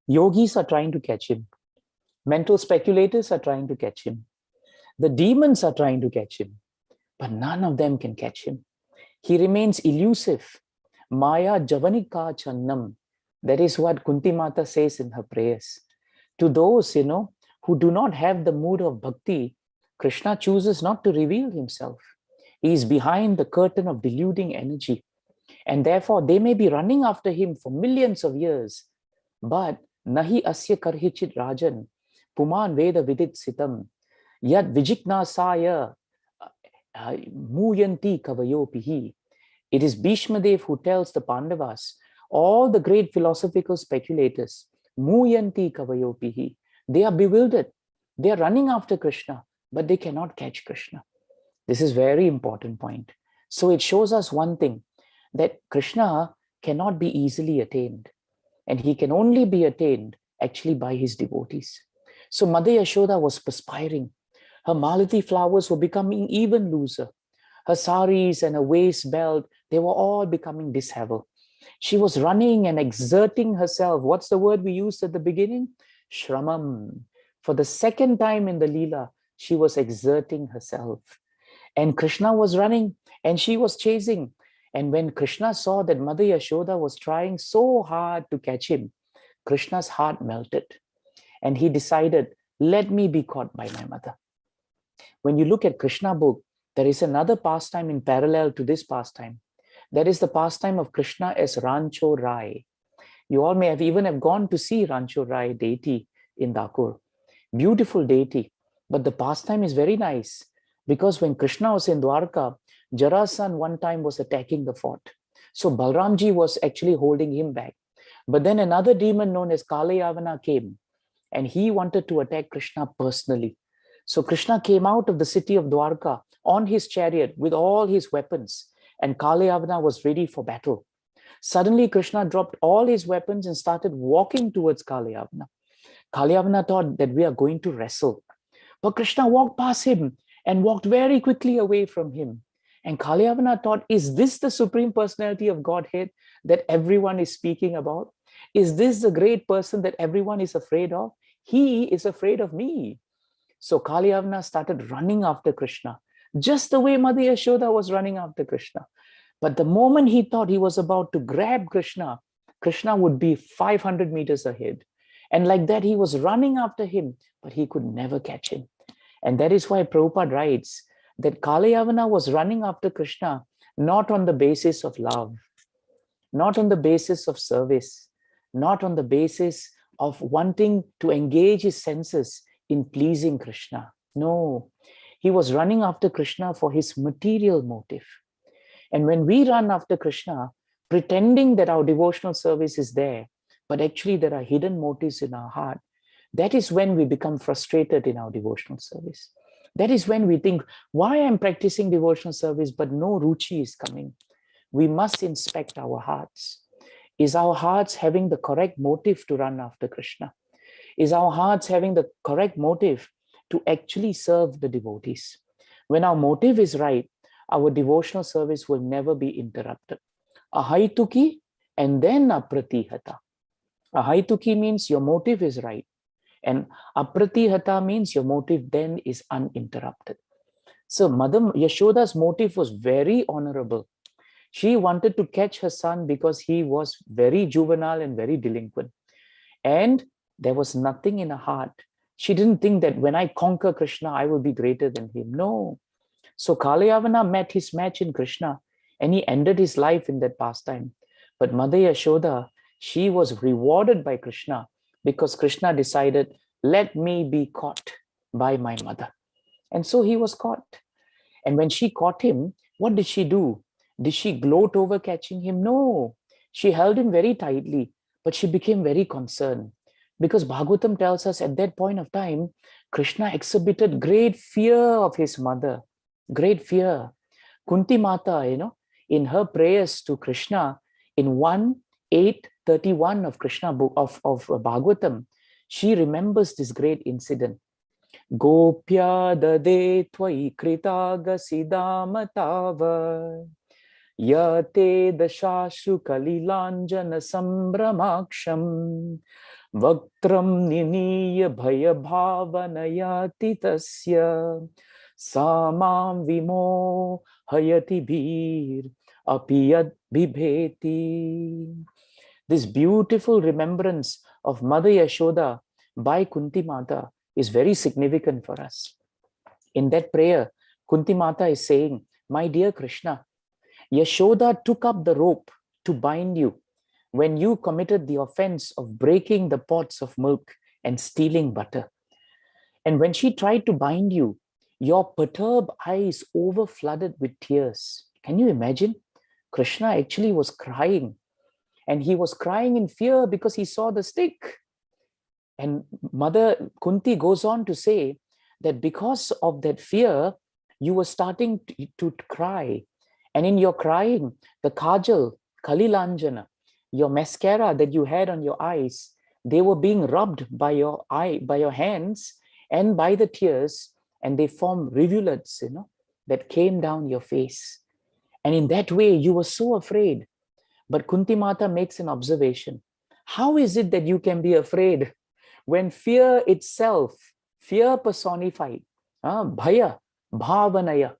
Yogis are trying to catch him. Mental speculators are trying to catch him. The demons are trying to catch him. But none of them can catch him. He remains elusive. Maya Javanika Channam. That is what Kunti Mata says in her prayers. To those, who do not have the mood of bhakti, Krishna chooses not to reveal himself. He is behind the curtain of deluding energy. And therefore, they may be running after him for millions of years. But nahi asya karhichit rajan, puman veda vidit sitam, yad vijiknasaya muyanti kavayopihi. It is Bhishmadev who tells the Pandavas, all the great philosophical speculators, muyanti kavayopihi, they are bewildered. They are running after Krishna, but they cannot catch Krishna. This is a very important point. So it shows us one thing, that Krishna cannot be easily attained. And he can only be attained actually by his devotees. So Mother Yashoda was perspiring. Her malati flowers were becoming even looser. Her saris and her waist belt, they were all becoming disheveled. She was running and exerting herself. What's the word we used at the beginning? Shramam. For the second time in the Leela, she was exerting herself. And Krishna was running and she was chasing. And when Krishna saw that Mother Yashoda was trying so hard to catch him, Krishna's heart melted. And he decided, let me be caught by my mother. When you look at Krishna book, there is another pastime in parallel to this pastime. That is the pastime of Krishna as Rancho Rai. You all may have even have gone to see Rancho Rai deity in Dakur. Beautiful deity. But the pastime is very nice because when Krishna was in Dwarka, Jarasan one time was attacking the fort. So Balramji was actually holding him back. But then another demon known as Kalayavana came and he wanted to attack Krishna personally. So Krishna came out of the city of Dwarka on his chariot with all his weapons, and Kalayavana was ready for battle. Suddenly Krishna dropped all his weapons and started walking towards Kalayavana. Kalyavana thought that we are going to wrestle. But Krishna walked past him and walked very quickly away from him. And Kalyavana thought, is this the Supreme Personality of Godhead that everyone is speaking about? Is this the great person that everyone is afraid of? He is afraid of me. So Kalyavana started running after Krishna, just the way Mother Yashoda was running after Krishna. But the moment he thought he was about to grab Krishna, Krishna would be 500 meters ahead. And like that, he was running after him, but he could never catch him. And that is why Prabhupada writes that Kalayavana was running after Krishna, not on the basis of love, not on the basis of service, not on the basis of wanting to engage his senses in pleasing Krishna. No, he was running after Krishna for his material motive. And when we run after Krishna, pretending that our devotional service is there, but actually there are hidden motives in our heart, that is when we become frustrated in our devotional service. That is when we think, why I'm practicing devotional service, but no ruchi is coming. We must inspect our hearts. Is our hearts having the correct motive to run after Krishna? Is our hearts having the correct motive to actually serve the devotees? When our motive is right, our devotional service will never be interrupted. Ahaituki and then apratihata. Ahaituki means your motive is right. And apratihata means your motive then is uninterrupted. So Mother Yashoda's motive was very honorable. She wanted to catch her son because he was very juvenile and very delinquent. And there was nothing in her heart. She didn't think that when I conquer Krishna, I will be greater than him. No. So Kalayavana met his match in Krishna and he ended his life in that pastime. But Mother Yashoda, she was rewarded by Krishna because Krishna decided, let me be caught by my mother. And so he was caught. And when she caught him, what did she do? Did she gloat over catching him? No. She held him very tightly, but she became very concerned. Because Bhagavatam tells us at that point of time, Krishna exhibited great fear of his mother. Great fear. Kunti Mata, in her prayers to Krishna, in 1:8:31 of Krishna book of Bhagavatam, she remembers this great incident. Gopya dade tvai kritaga sidamatava yate dashashu kalilanjana sambramaksham vaktram niniya bhaya bhavanayati tasya samam vimo hayati bhir apiyad bibheti. This beautiful remembrance of Mother Yashoda by Kunti Mata is very significant for us. In that prayer, Kunti Mata is saying, my dear Krishna, Yashoda took up the rope to bind you when you committed the offense of breaking the pots of milk and stealing butter. And when she tried to bind you, your perturbed eyes overflooded with tears. Can you imagine? Krishna actually was crying. And he was crying in fear because he saw the stick. And Mother Kunti goes on to say that because of that fear, you were starting to cry. And in your crying, the kajal, kalilanjana, your mascara that you had on your eyes, they were being rubbed by your hands and by the tears, and they formed rivulets, that came down your face. And in that way, you were so afraid. But Kunti Mata makes an observation. How is it that you can be afraid when fear itself, fear personified, bhaya, bhavanaya,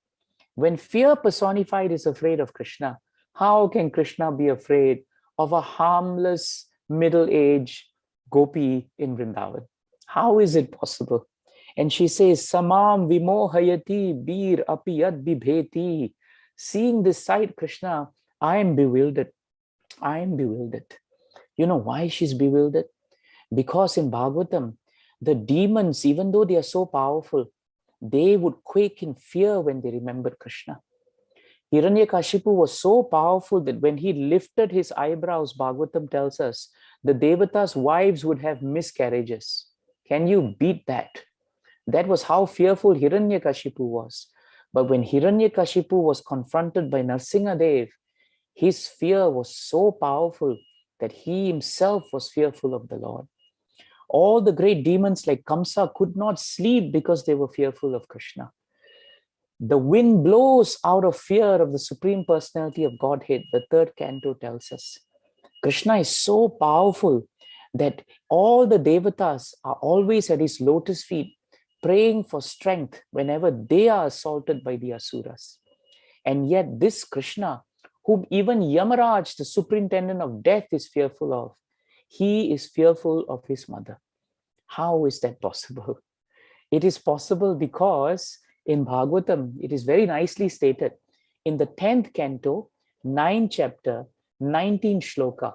when fear personified is afraid of Krishna, How can Krishna be afraid of a harmless middle-aged gopi in Vrindavan? How is it possible? And she says, Samam vimohayati bir apiyat bibheti. Seeing this sight, Krishna, I am bewildered. I am bewildered. You know why she's bewildered? Because in Bhagavatam, the demons, even though they are so powerful, they would quake in fear when they remembered Krishna. Hiranyakashipu was so powerful that when he lifted his eyebrows, Bhagavatam tells us, the Devatas' wives would have miscarriages. Can you beat that? That was how fearful Hiranyakashipu was. But when Hiranyakashipu was confronted by Narsingadev, his fear was so powerful that he himself was fearful of the Lord. All the great demons like Kamsa could not sleep because they were fearful of Krishna. The wind blows out of fear of the Supreme Personality of Godhead, the third canto tells us. Krishna is so powerful that all the Devatas are always at his lotus feet, praying for strength whenever they are assaulted by the Asuras. And yet this Krishna, whom even Yamaraj, the superintendent of death, is fearful of, he is fearful of his mother. How is that possible? It is possible because in Bhagavatam, it is very nicely stated in the 10th canto, 9th chapter, 19th shloka.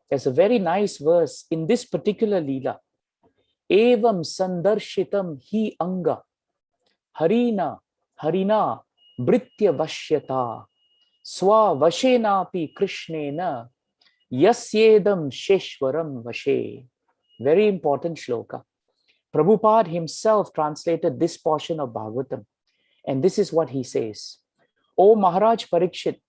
There's a very nice verse in this particular Leela. Evam sandarshitam hi anga harina britya vashyata swa vashenapi krishnena yasyedam sheshwaram vashe. Very important shloka. Prabhupada himself translated this portion of Bhagavatam. And this is what he says. O Maharaj Parikshit,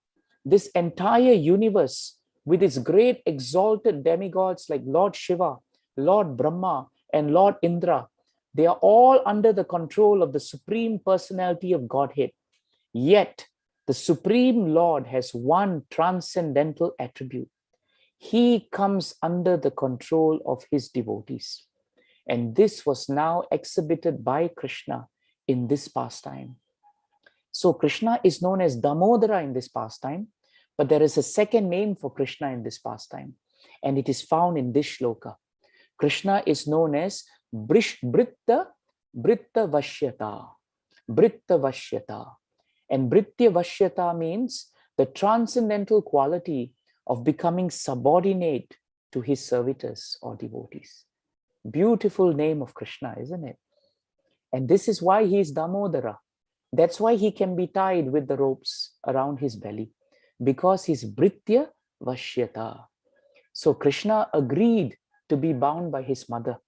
this entire universe with its great exalted demigods like Lord Shiva, Lord Brahma, and Lord Indra, they are all under the control of the Supreme Personality of Godhead. Yet, the Supreme Lord has one transcendental attribute. He comes under the control of his devotees. And this was now exhibited by Krishna in this pastime. So Krishna is known as Damodara in this pastime, but there is a second name for Krishna in this pastime, and it is found in this shloka. Krishna is known as Britta Vashyata. Britta Vashyata. And Britya Vashyata means the transcendental quality of becoming subordinate to his servitors or devotees. Beautiful name of Krishna, isn't it? And this is why he is Damodara. That's why he can be tied with the ropes around his belly, because he's Britya Vashyata. So Krishna agreed to be bound by his mother.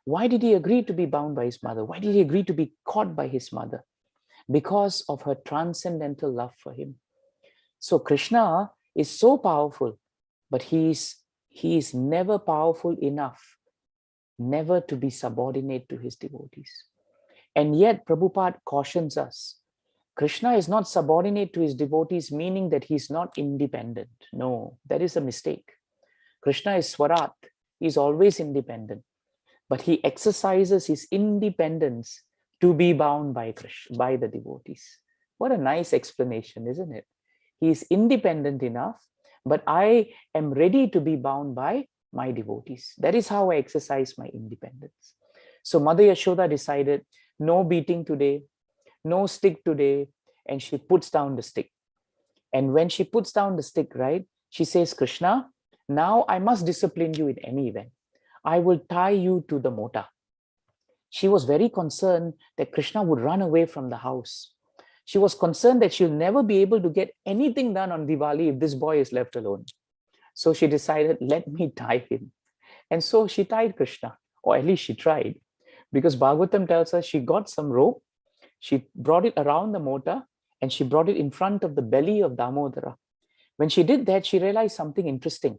Why did he agree to be bound by his mother? Why did he agree to be caught by his mother? Because of her transcendental love for him. So Krishna is so powerful, but he is never powerful enough never to be subordinate to his devotees. And yet Prabhupada cautions us. Krishna is not subordinate to his devotees, meaning that he's not independent. No, that is a mistake. Krishna is Swarat. He's always independent. But he exercises his independence to be bound by Krishna, by the devotees. What a nice explanation, isn't it? He is independent enough, but I am ready to be bound by my devotees. That is how I exercise my independence. So Mother Yashoda decided, no beating today, no stick today, and she puts down the stick. And when she puts down the stick, right, she says, Krishna, now I must discipline you in any event. I will tie you to the mota. She was very concerned that Krishna would run away from the house. She was concerned that she'll never be able to get anything done on Diwali if this boy is left alone. So she decided, let me tie him. And so she tied Krishna, or at least she tried, because Bhagavatam tells us she got some rope, she brought it around the mota, and she brought it in front of the belly of Damodara. When she did that, she realized something interesting.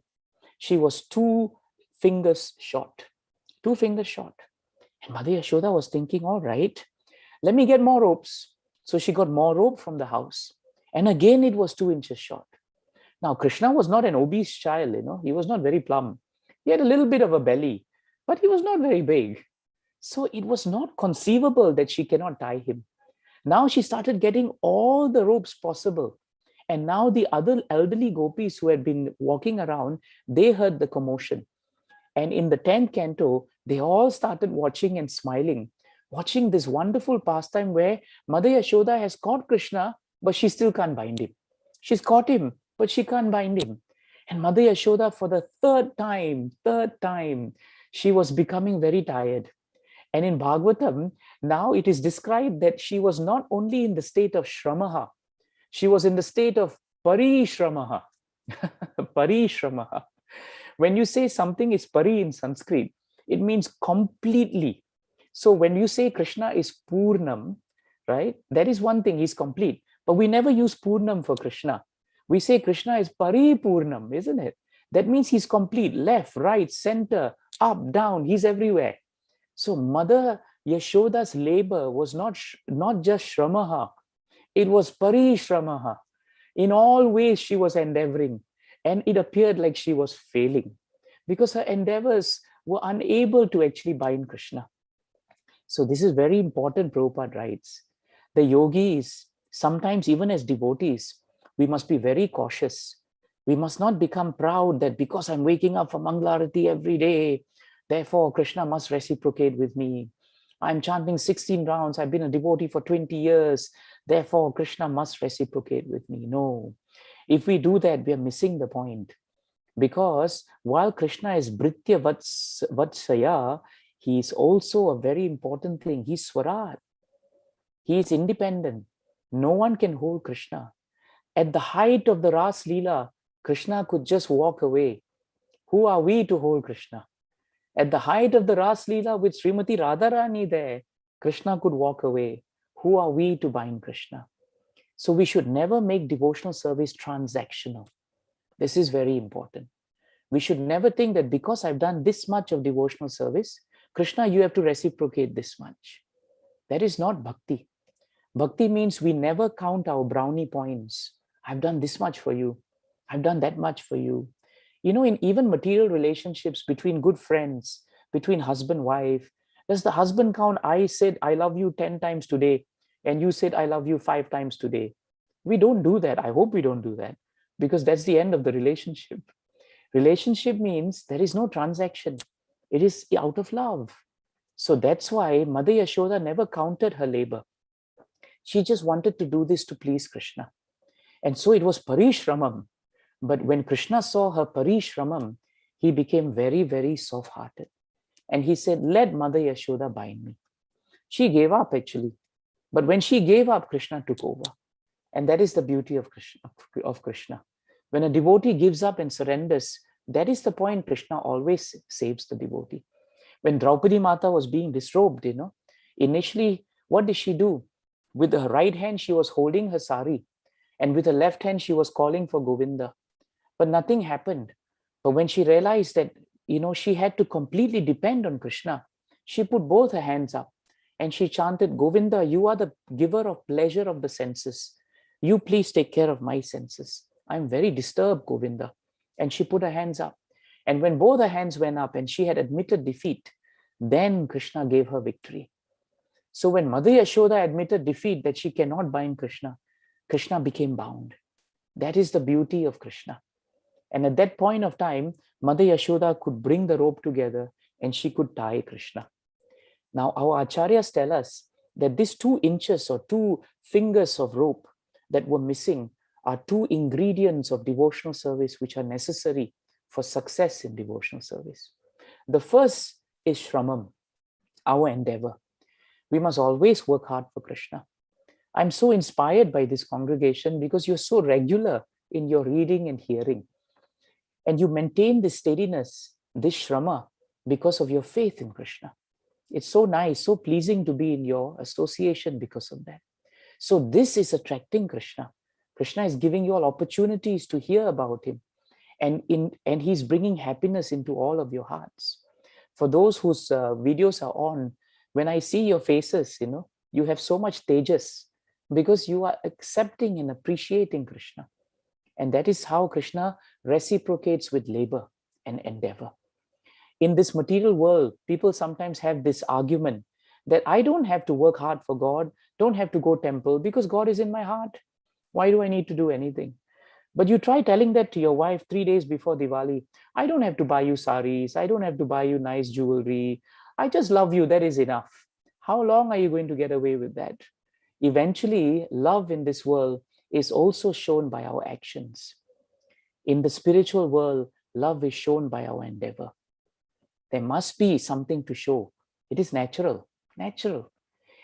She was 2 fingers short, 2 fingers short. And Mother Yashoda was thinking, all right, let me get more ropes. So she got more rope from the house. And again, it was 2 inches short. Now, Krishna was not an obese child, he was not very plump. He had a little bit of a belly, but he was not very big. So it was not conceivable that she cannot tie him. Now she started getting all the ropes possible. And now the other elderly gopis who had been walking around, they heard the commotion. And in the 10th canto, they all started watching and smiling, watching this wonderful pastime where Mother Yashoda has caught Krishna, but she still can't bind him. She's caught him, but she can't bind him. And Mother Yashoda, for the third time, she was becoming very tired. And in Bhagavatam, now it is described that she was not only in the state of Shramaha, she was in the state of Parishramaha. Parishramaha. When you say something is pari in Sanskrit, it means completely. So when you say Krishna is Purnam, right, that is one thing, he's complete. But we never use Purnam for Krishna. We say Krishna is Paripurnam, isn't it? That means he's complete, left, right, center, up, down, he's everywhere. So Mother Yashoda's labor was not just Shramaha, it was Parishramaha. In all ways she was endeavoring, and it appeared like she was failing because her endeavors were unable to actually bind Krishna. So this is very important, Prabhupada writes. The yogis, sometimes even as devotees, we must be very cautious. We must not become proud that because I'm waking up for Mangalarati every day, therefore Krishna must reciprocate with me. I'm chanting 16 rounds, I've been a devotee for 20 years, therefore Krishna must reciprocate with me. No. If we do that, we are missing the point. Because while Krishna is Britya Vatsaya, he is also a very important thing. He's Swarat. He is independent. No one can hold Krishna. At the height of the Ras Leela, Krishna could just walk away. Who are we to hold Krishna? At the height of the Ras Leela with Srimati Radharani there, Krishna could walk away. Who are we to bind Krishna? So we should never make devotional service transactional. This is very important. We should never think that because I've done this much of devotional service, Krishna, you have to reciprocate this much. That is not bhakti. Bhakti means we never count our brownie points. I've done this much for you. I've done that much for you. You know, in even material relationships between good friends, between husband, wife, does the husband count, I said, I love you 10 times today, and you said, I love you 5 times today? We don't do that. I hope we don't do that, because that's the end of the relationship. Relationship means there is no transaction. It is out of love. So that's why Mother Yashoda never counted her labor. She just wanted to do this to please Krishna. And so it was Parishramam. But when Krishna saw her Parishramam, he became very, very soft-hearted. And he said, let Mother Yashoda bind me. She gave up actually. But when she gave up, Krishna took over. And that is the beauty of Krishna. When a devotee gives up and surrenders, that is the point. Krishna always saves the devotee. When Draupadi Mata was being disrobed, initially, what did she do? With her right hand, she was holding her sari. And with her left hand, she was calling for Govinda. But nothing happened. But when she realized that, she had to completely depend on Krishna, she put both her hands up and she chanted, Govinda, you are the giver of pleasure of the senses. You please take care of my senses. I'm very disturbed, Govinda. And she put her hands up. And when both her hands went up and she had admitted defeat, then Krishna gave her victory. So when Mother Yashoda admitted defeat, that she cannot bind Krishna, Krishna became bound. That is the beauty of Krishna. And at that point of time, Mother Yashoda could bring the rope together and she could tie Krishna. Now, our acharyas tell us that these 2 inches or 2 fingers of rope that were missing are 2 ingredients of devotional service which are necessary for success in devotional service. The first is Shramam, our endeavor. We must always work hard for Krishna. I'm so inspired by this congregation because you're so regular in your reading and hearing. And you maintain this steadiness, this Shrama, because of your faith in Krishna. It's so nice, so pleasing to be in your association because of that. So this is attracting Krishna. Krishna is giving you all opportunities to hear about him. And he's bringing happiness into all of your hearts. For those whose videos are on, when I see your faces, you have so much tejas because you are accepting and appreciating Krishna. And that is how Krishna reciprocates with labor and endeavor. In this material world, people sometimes have this argument that I don't have to work hard for God, don't have to go temple because God is in my heart. Why do I need to do anything? But you try telling that to your wife 3 days before Diwali. I don't have to buy you saris. I don't have to buy you nice jewelry. I just love you. That is enough. How long are you going to get away with that? Eventually, love in this world is also shown by our actions. In the spiritual world, love is shown by our endeavor. There must be something to show. It is natural.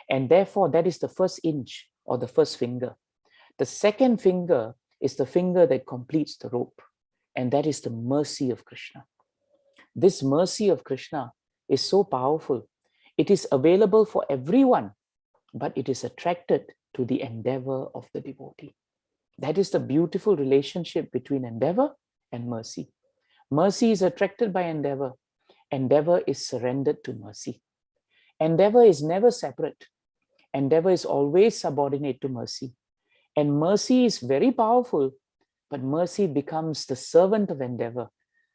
And therefore, that is the first inch or the first finger. The second finger is the finger that completes the rope, and that is the mercy of Krishna. This mercy of Krishna is so powerful. It is available for everyone, but it is attracted to the endeavor of the devotee. That is the beautiful relationship between endeavor and mercy. Mercy is attracted by endeavor. Endeavor is surrendered to mercy. Endeavor is never separate. Endeavor is always subordinate to mercy. And mercy is very powerful, but mercy becomes the servant of endeavor,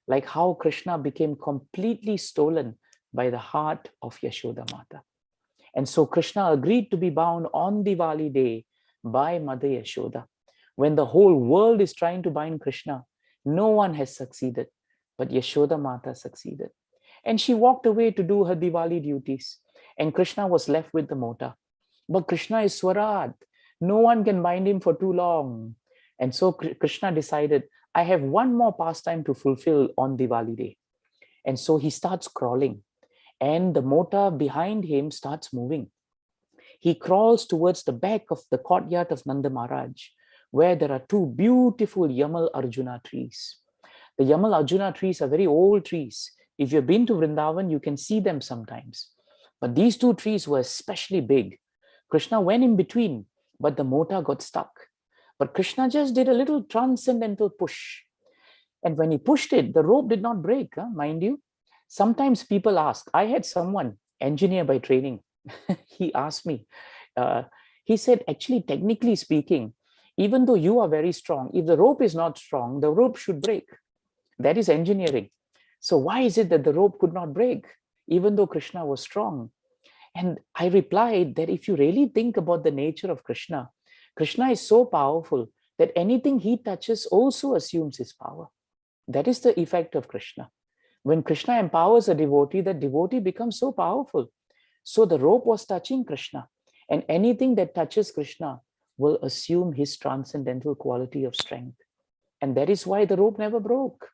like how Krishna became completely stolen by the heart of Yashoda Mata. And so Krishna agreed to be bound on Diwali day by Mother Yashoda. When the whole world is trying to bind Krishna, no one has succeeded, but Yashoda Mata succeeded. And she walked away to do her Diwali duties, and Krishna was left with the mota. But Krishna is Swarat. No one can bind him for too long. And so Krishna decided, I have one more pastime to fulfill on Diwali day. And so he starts crawling, and the mota behind him starts moving. He crawls towards the back of the courtyard of Nanda Maharaj, where there are two beautiful Yamal Arjuna trees. The Yamal Arjuna trees are very old trees. If you've been to Vrindavan, you can see them sometimes. But these two trees were especially big. Krishna went in between, but the mota got stuck. But Krishna just did a little transcendental push. And when he pushed it, the rope did not break, mind you. Sometimes people ask, I had someone, engineer by training, he asked me, he said, actually, technically speaking, even though you are very strong, if the rope is not strong, the rope should break. That is engineering. So why is it that the rope could not break, even though Krishna was strong? And I replied that if you really think about the nature of Krishna, Krishna is so powerful that anything he touches also assumes his power. That is the effect of Krishna. When Krishna empowers a devotee, that devotee becomes so powerful. So the rope was touching Krishna, and anything that touches Krishna will assume his transcendental quality of strength. And that is why the rope never broke.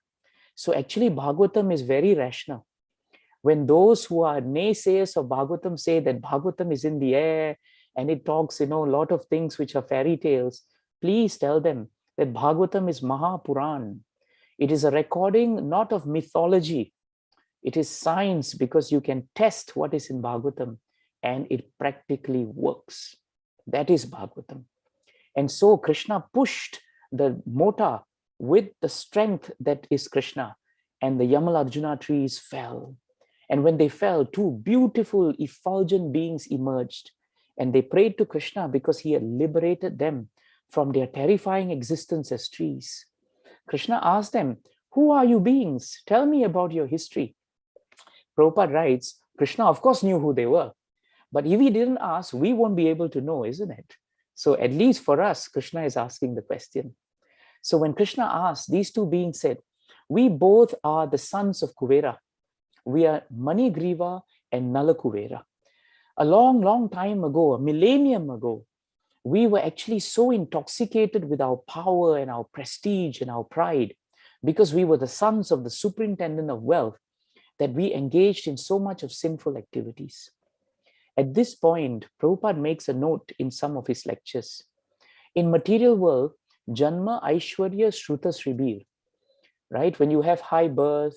So actually, Bhagavatam is very rational. When those who are naysayers of Bhagavatam say that Bhagavatam is in the air and it talks, a lot of things which are fairy tales, please tell them that Bhagavatam is Mahapuran. It is a recording not of mythology. It is science, because you can test what is in Bhagavatam and it practically works. That is Bhagavatam. And so Krishna pushed the mota with the strength that is Krishna, and the Yamal Arjuna trees fell. And when they fell, two beautiful, effulgent beings emerged, and they prayed to Krishna because he had liberated them from their terrifying existence as trees. Krishna asked them, who are you beings? Tell me about your history. Prabhupada writes, Krishna of course knew who they were, but if he didn't ask, we won't be able to know, isn't it? So at least for us, Krishna is asking the question. So when Krishna asked, these two beings said, we both are the sons of Kuvera. We are Manigriva and Nalakuvera. A long, long time ago, a millennium ago, we were actually so intoxicated with our power and our prestige and our pride, because we were the sons of the superintendent of wealth, that we engaged in so much of sinful activities. At this point, Prabhupada makes a note in some of his lectures. In material world, Janma Aishwarya Shruta Sribir, right? When you have high birth,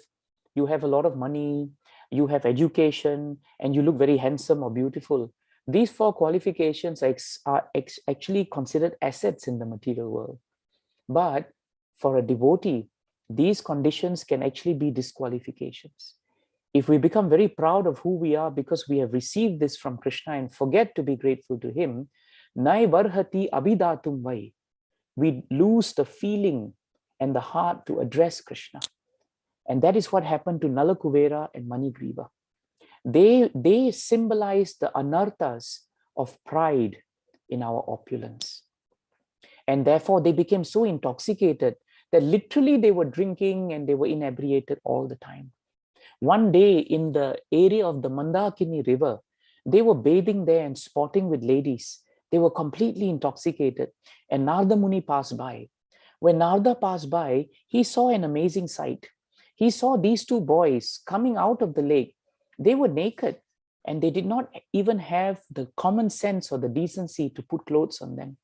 you have a lot of money, you have education, and you look very handsome or beautiful. These four qualifications are actually considered assets in the material world. But for a devotee, these conditions can actually be disqualifications. If we become very proud of who we are because we have received this from Krishna and forget to be grateful to him, Nai Varhati Abhidatum Vai, we lose the feeling and the heart to address Krishna. And that is what happened to Nalakuvera and Manigriva. They symbolize the anarthas of pride in our opulence. And therefore, they became so intoxicated that literally they were drinking and they were inebriated all the time. One day in the area of the Mandakini river, they were bathing there and sporting with ladies. They were completely intoxicated. And Narada Muni passed by. When Narada passed by, he saw an amazing sight. He saw these two boys coming out of the lake. They were naked and they did not even have the common sense or the decency to put clothes on them.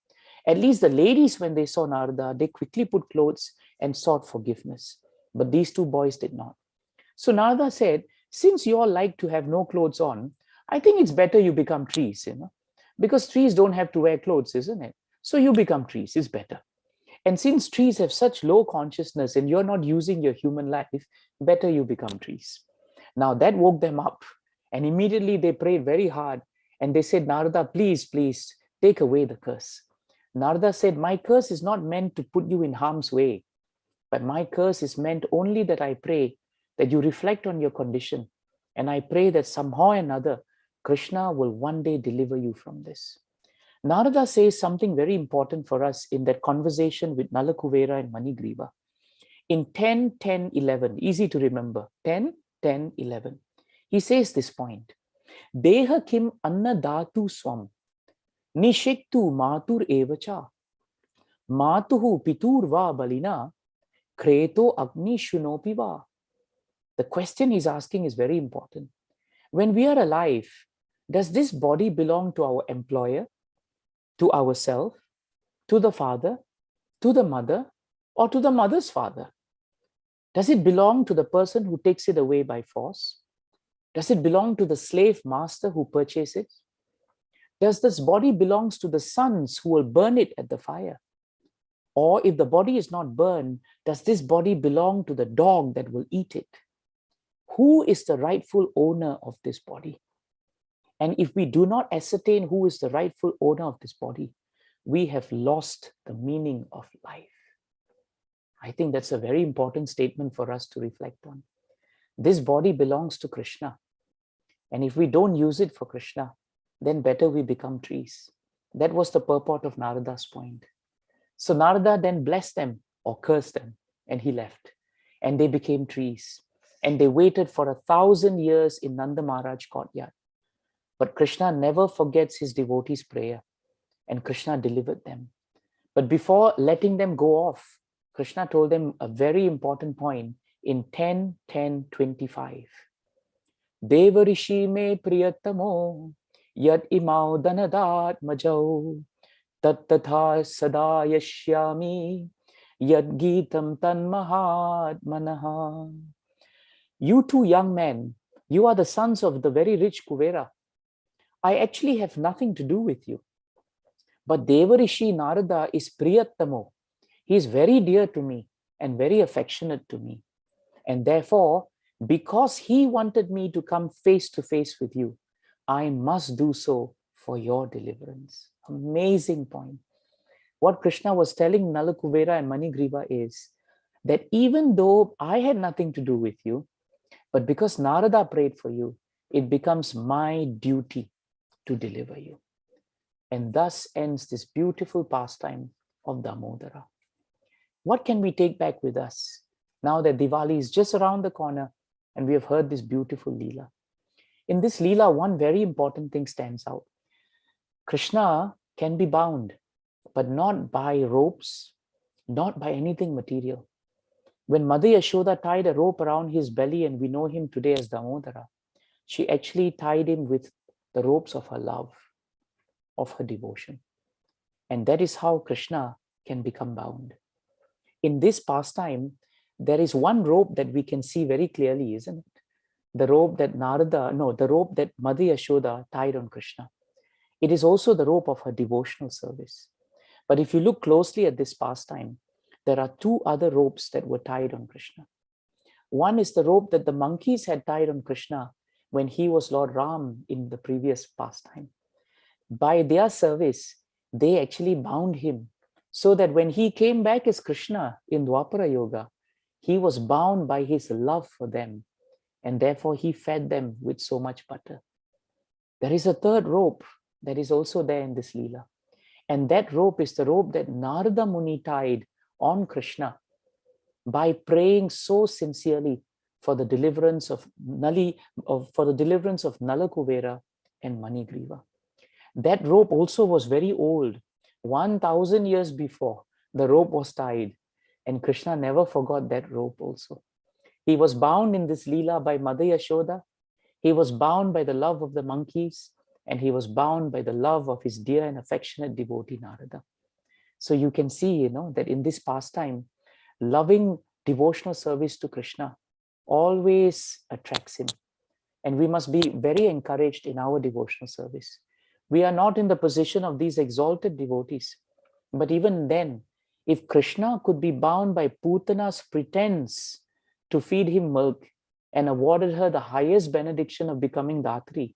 At least the ladies, when they saw Narada, they quickly put clothes and sought forgiveness. But these two boys did not. So Narada said, since you all like to have no clothes on, I think it's better you become trees, because trees don't have to wear clothes, isn't it? So you become trees, it's better. And since trees have such low consciousness and you're not using your human life, better you become trees. Now that woke them up, and immediately they prayed very hard and they said, Narada, please, please take away the curse. Narada said, my curse is not meant to put you in harm's way, but my curse is meant only that I pray that you reflect on your condition. And I pray that somehow or another, Krishna will one day deliver you from this. Narada says something very important for us in that conversation with Nalakuvera and Manigriva. In 10, 10, 11, easy to remember, 10, 10, 11. He says this point, Deha kim anna dhatu swam, nishiktu matur evacha, matuhu pitur va balina, kreto agni shunopi va. The question he's asking is very important. When we are alive, does this body belong to our employer, to ourselves, to the father, to the mother, or to the mother's father? Does it belong to the person who takes it away by force? Does it belong to the slave master who purchased it? Does this body belong to the sons who will burn it at the fire? Or if the body is not burned, does this body belong to the dog that will eat it? Who is the rightful owner of this body? And if we do not ascertain who is the rightful owner of this body, we have lost the meaning of life. I think that's a very important statement for us to reflect on. This body belongs to Krishna. And if we don't use it for Krishna, then better we become trees. That was the purport of Narada's point. So Narada then blessed them or cursed them, and he left. And they became trees. And they waited for 1,000 years in Nanda Maharaj courtyard. But Krishna never forgets his devotees' prayer, and Krishna delivered them. But before letting them go off, Krishna told them a very important point in 10, 10, 25. Devarishi me priyatamo yad imau danadat majau tat tatha sada yashyami yad gitam tan mahad manaha. You two young men, you are the sons of the very rich Kuvera. I actually have nothing to do with you. But Devarishi Narada is Priyattamo. He is very dear to me and very affectionate to me. And therefore, because he wanted me to come face to face with you, I must do so for your deliverance. Amazing point. What Krishna was telling Nalakuvera and Manigriva is that even though I had nothing to do with you, but because Narada prayed for you, it becomes my duty to deliver you. And thus ends this beautiful pastime of Damodara. What can we take back with us now that Diwali is just around the corner and we have heard this beautiful Leela? In this Leela, one very important thing stands out. Krishna can be bound, but not by ropes, not by anything material. When Mother Yashoda tied a rope around his belly, and we know him today as Damodara, she actually tied him with the ropes of her love, of her devotion. And that is how Krishna can become bound. In this pastime, there is one rope that we can see very clearly, isn't it? The rope that the rope that Mother Yashoda tied on Krishna. It is also the rope of her devotional service. But if you look closely at this pastime, there are two other ropes that were tied on Krishna. One is the rope that the monkeys had tied on Krishna when he was Lord Ram in the previous pastime. By their service, they actually bound him so that when he came back as Krishna in Dwapara Yoga, he was bound by his love for them, and therefore he fed them with so much butter. There is a third rope that is also there in this Leela, And that rope is the rope that Narada Muni tied on Krishna by praying so sincerely for the deliverance of Nalakuvera and Manigriva. That rope also was very old. 1,000 years before, the rope was tied, and Krishna never forgot that rope also. He was bound in this Leela by Mother Yashoda. He was bound by the love of the monkeys, and he was bound by the love of his dear and affectionate devotee Narada. So you can see, that in this pastime, loving devotional service to Krishna always attracts him. And we must be very encouraged in our devotional service. We are not in the position of these exalted devotees. But even then, if Krishna could be bound by Putana's pretense to feed him milk and awarded her the highest benediction of becoming Dhatri,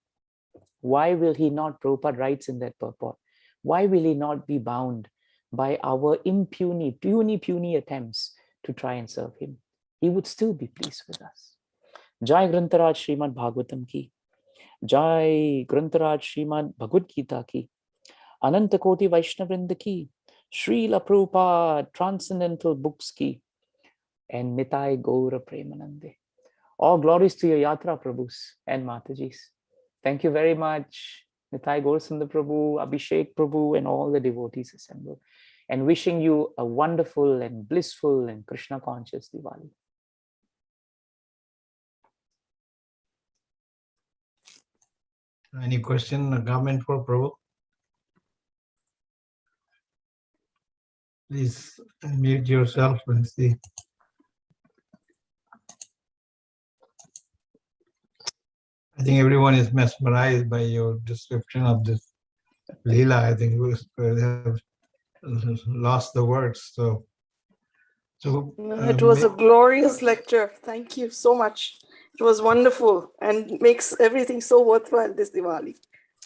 why will he not, Prabhupada writes in that purport, why will he not be bound by our puny attempts to try and serve him? He would still be pleased with us. Jai Grantaraj Srimad-Bhagavatam ki, Jai Grantaraj Srimad Bhagavad Gita ki, Ananta Koti Vaishnavrinda ki, Srila Prabhupada Transcendental Books ki, and Nitai Gaura Premanande. All glories to your Yatra Prabhus and Matajis. Thank you very much, Nitai Gaurasundar Prabhu, Abhishek Prabhu, and all the devotees assembled. And wishing you a wonderful and blissful and Krishna conscious Diwali. Any question or comment for Prabhu? Please unmute yourself and see. I think everyone is mesmerized by your description of this Leela. I think we have lost the words. So it was a glorious lecture. Thank you so much. It was wonderful and makes everything so worthwhile this Diwali.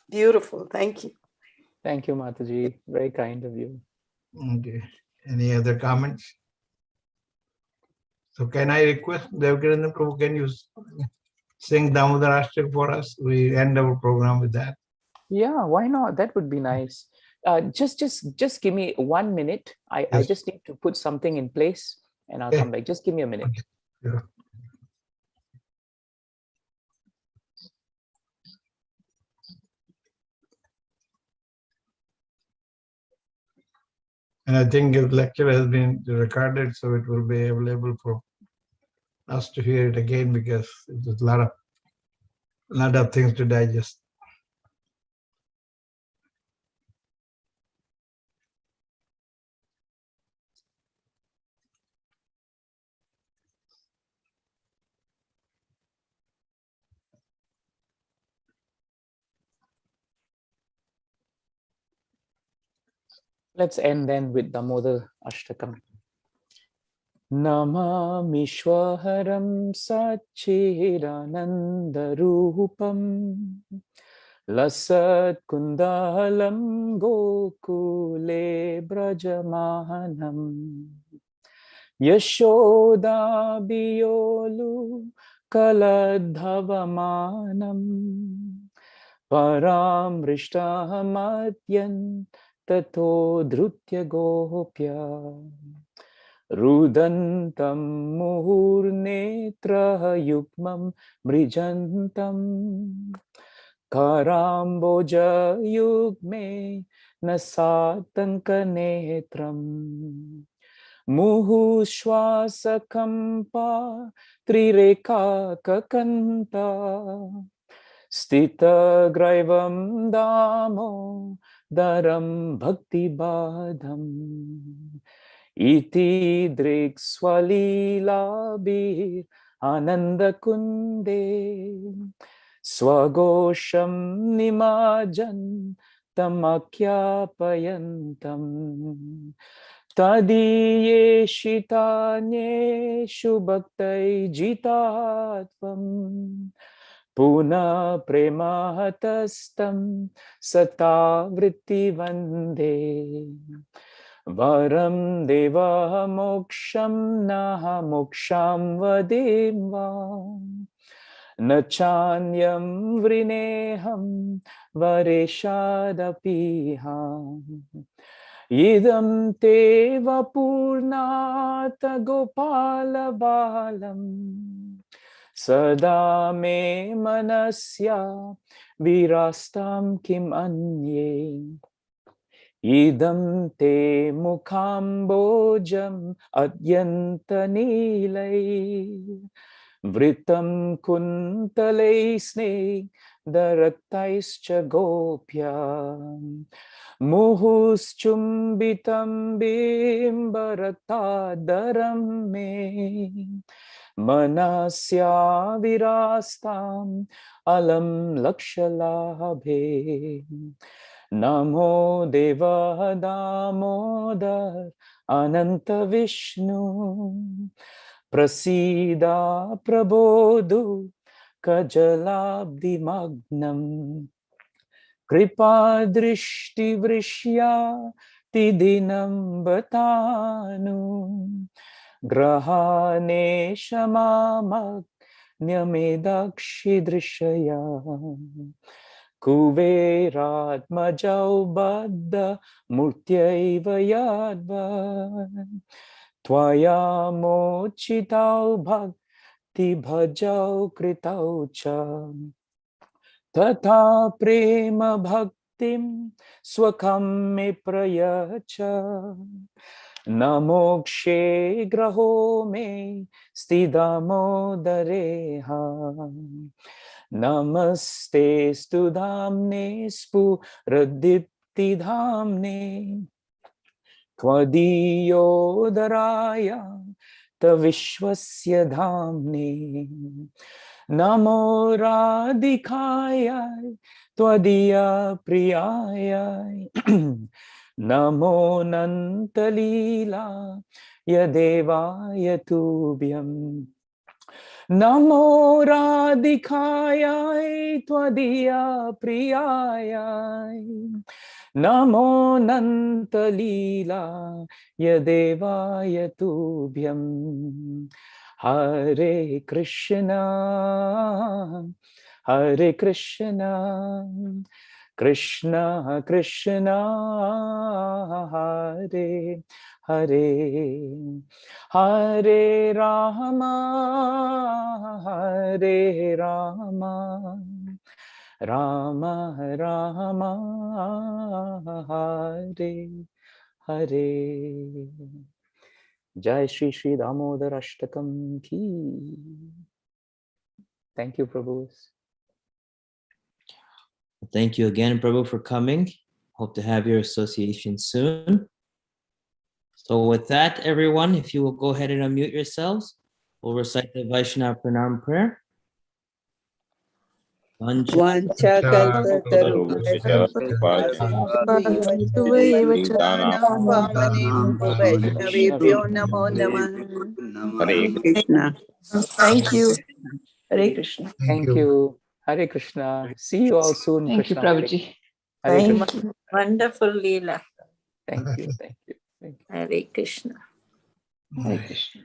Beautiful. Thank you. Thank you, Mataji. Very kind of you. Okay. Any other comments? So can I request Devkinandan Prabhu, can you sing Damodar Ashtak for us? We end our program with that. Yeah, why not? That would be nice. Just give me 1 minute. I just need to put something in place and I'll come back. Just give me a minute. Okay. Sure. And I think the lecture has been recorded, so it will be available for us to hear it again because there's a lot of things to digest. Let's end then with Damodar Ashtakam. Namami Shwaharam Sachidananda Rupam Lasat Kundalam Gokule Brajamanam Yashoda Biyolu Kaladhavamanam Param Rishtahamadyan Tato Drutya Gopya Rudantam Muhurnetra Yukmam Mrijantam Karamboja Yugme Nasatanka Netram Muhu Shwasakampa Trireka Kakanta Stita Graivam Damo Daram Bhakti Badham Iti Drik Swalila Bir Ananda Kunde Swagosham Nimajan Tamakya Payantam Tadiye Shitanye Shubhaktai Jitatvam Puna Premahatastam Sata Vritti Vande Varam Deva Moksham Naha Moksham Vadeva न चान्यं वृणेऽहं वरेशादपीहाम् idam te vapurnat gopalabalam sada me manasya virastam kim anye idam te mukhambojam adyanta nilai vritam kuntalai sne daraktaischa gopya Muhuschumbitam bimbaratadaram me manasya virastam alam lakshalabhe Namo deva damodar ananta vishnu prasida prabodhu kajalabdi magnam Kripa drishti vrishya tidinam batanu grahane shamamak nyamedakshi drishaya kuveratmajau baddha murtyaiva yadva tvaya mochitau bhakti bhajau kritau cha Tata prema bhaktim swakam me prayacha namokshe graho me stidamo dareha namaste studhamne spu radipti dhamne tvadiyo daraya tavishwasya dhamne Namo Radhikaya Tvadiya Priyaya Namo Nantalila Yadevaya Tubhyam Namo Radhikaya Tvadiya Priyaya Namo Nantalila Yadevaya Tubhyam Hare Krishna, Hare Krishna, Krishna Krishna, Hare Hare, Hare Rama, Hare Rama, Rama Rama, Hare Hare. Jai Shri Shri Damodar Ashtakam ki. Thank you, Prabhu. Thank you again, Prabhu, for coming. Hope to have your association soon. So with that, everyone, if you will go ahead and unmute yourselves, we'll recite the Vaishnava Pranam prayer. वैष्णवेभ्यो नमो नमः हरे Krishna Thank you. Hare Krishna. Thank you. Hare Krishna. See you all soon. Thank you, Krishna. Prabhuji. Hare Thank Krishna. you. Wonderful Leela. Thank you. Thank you. Thank you. Hare Krishna. Hare Krishna.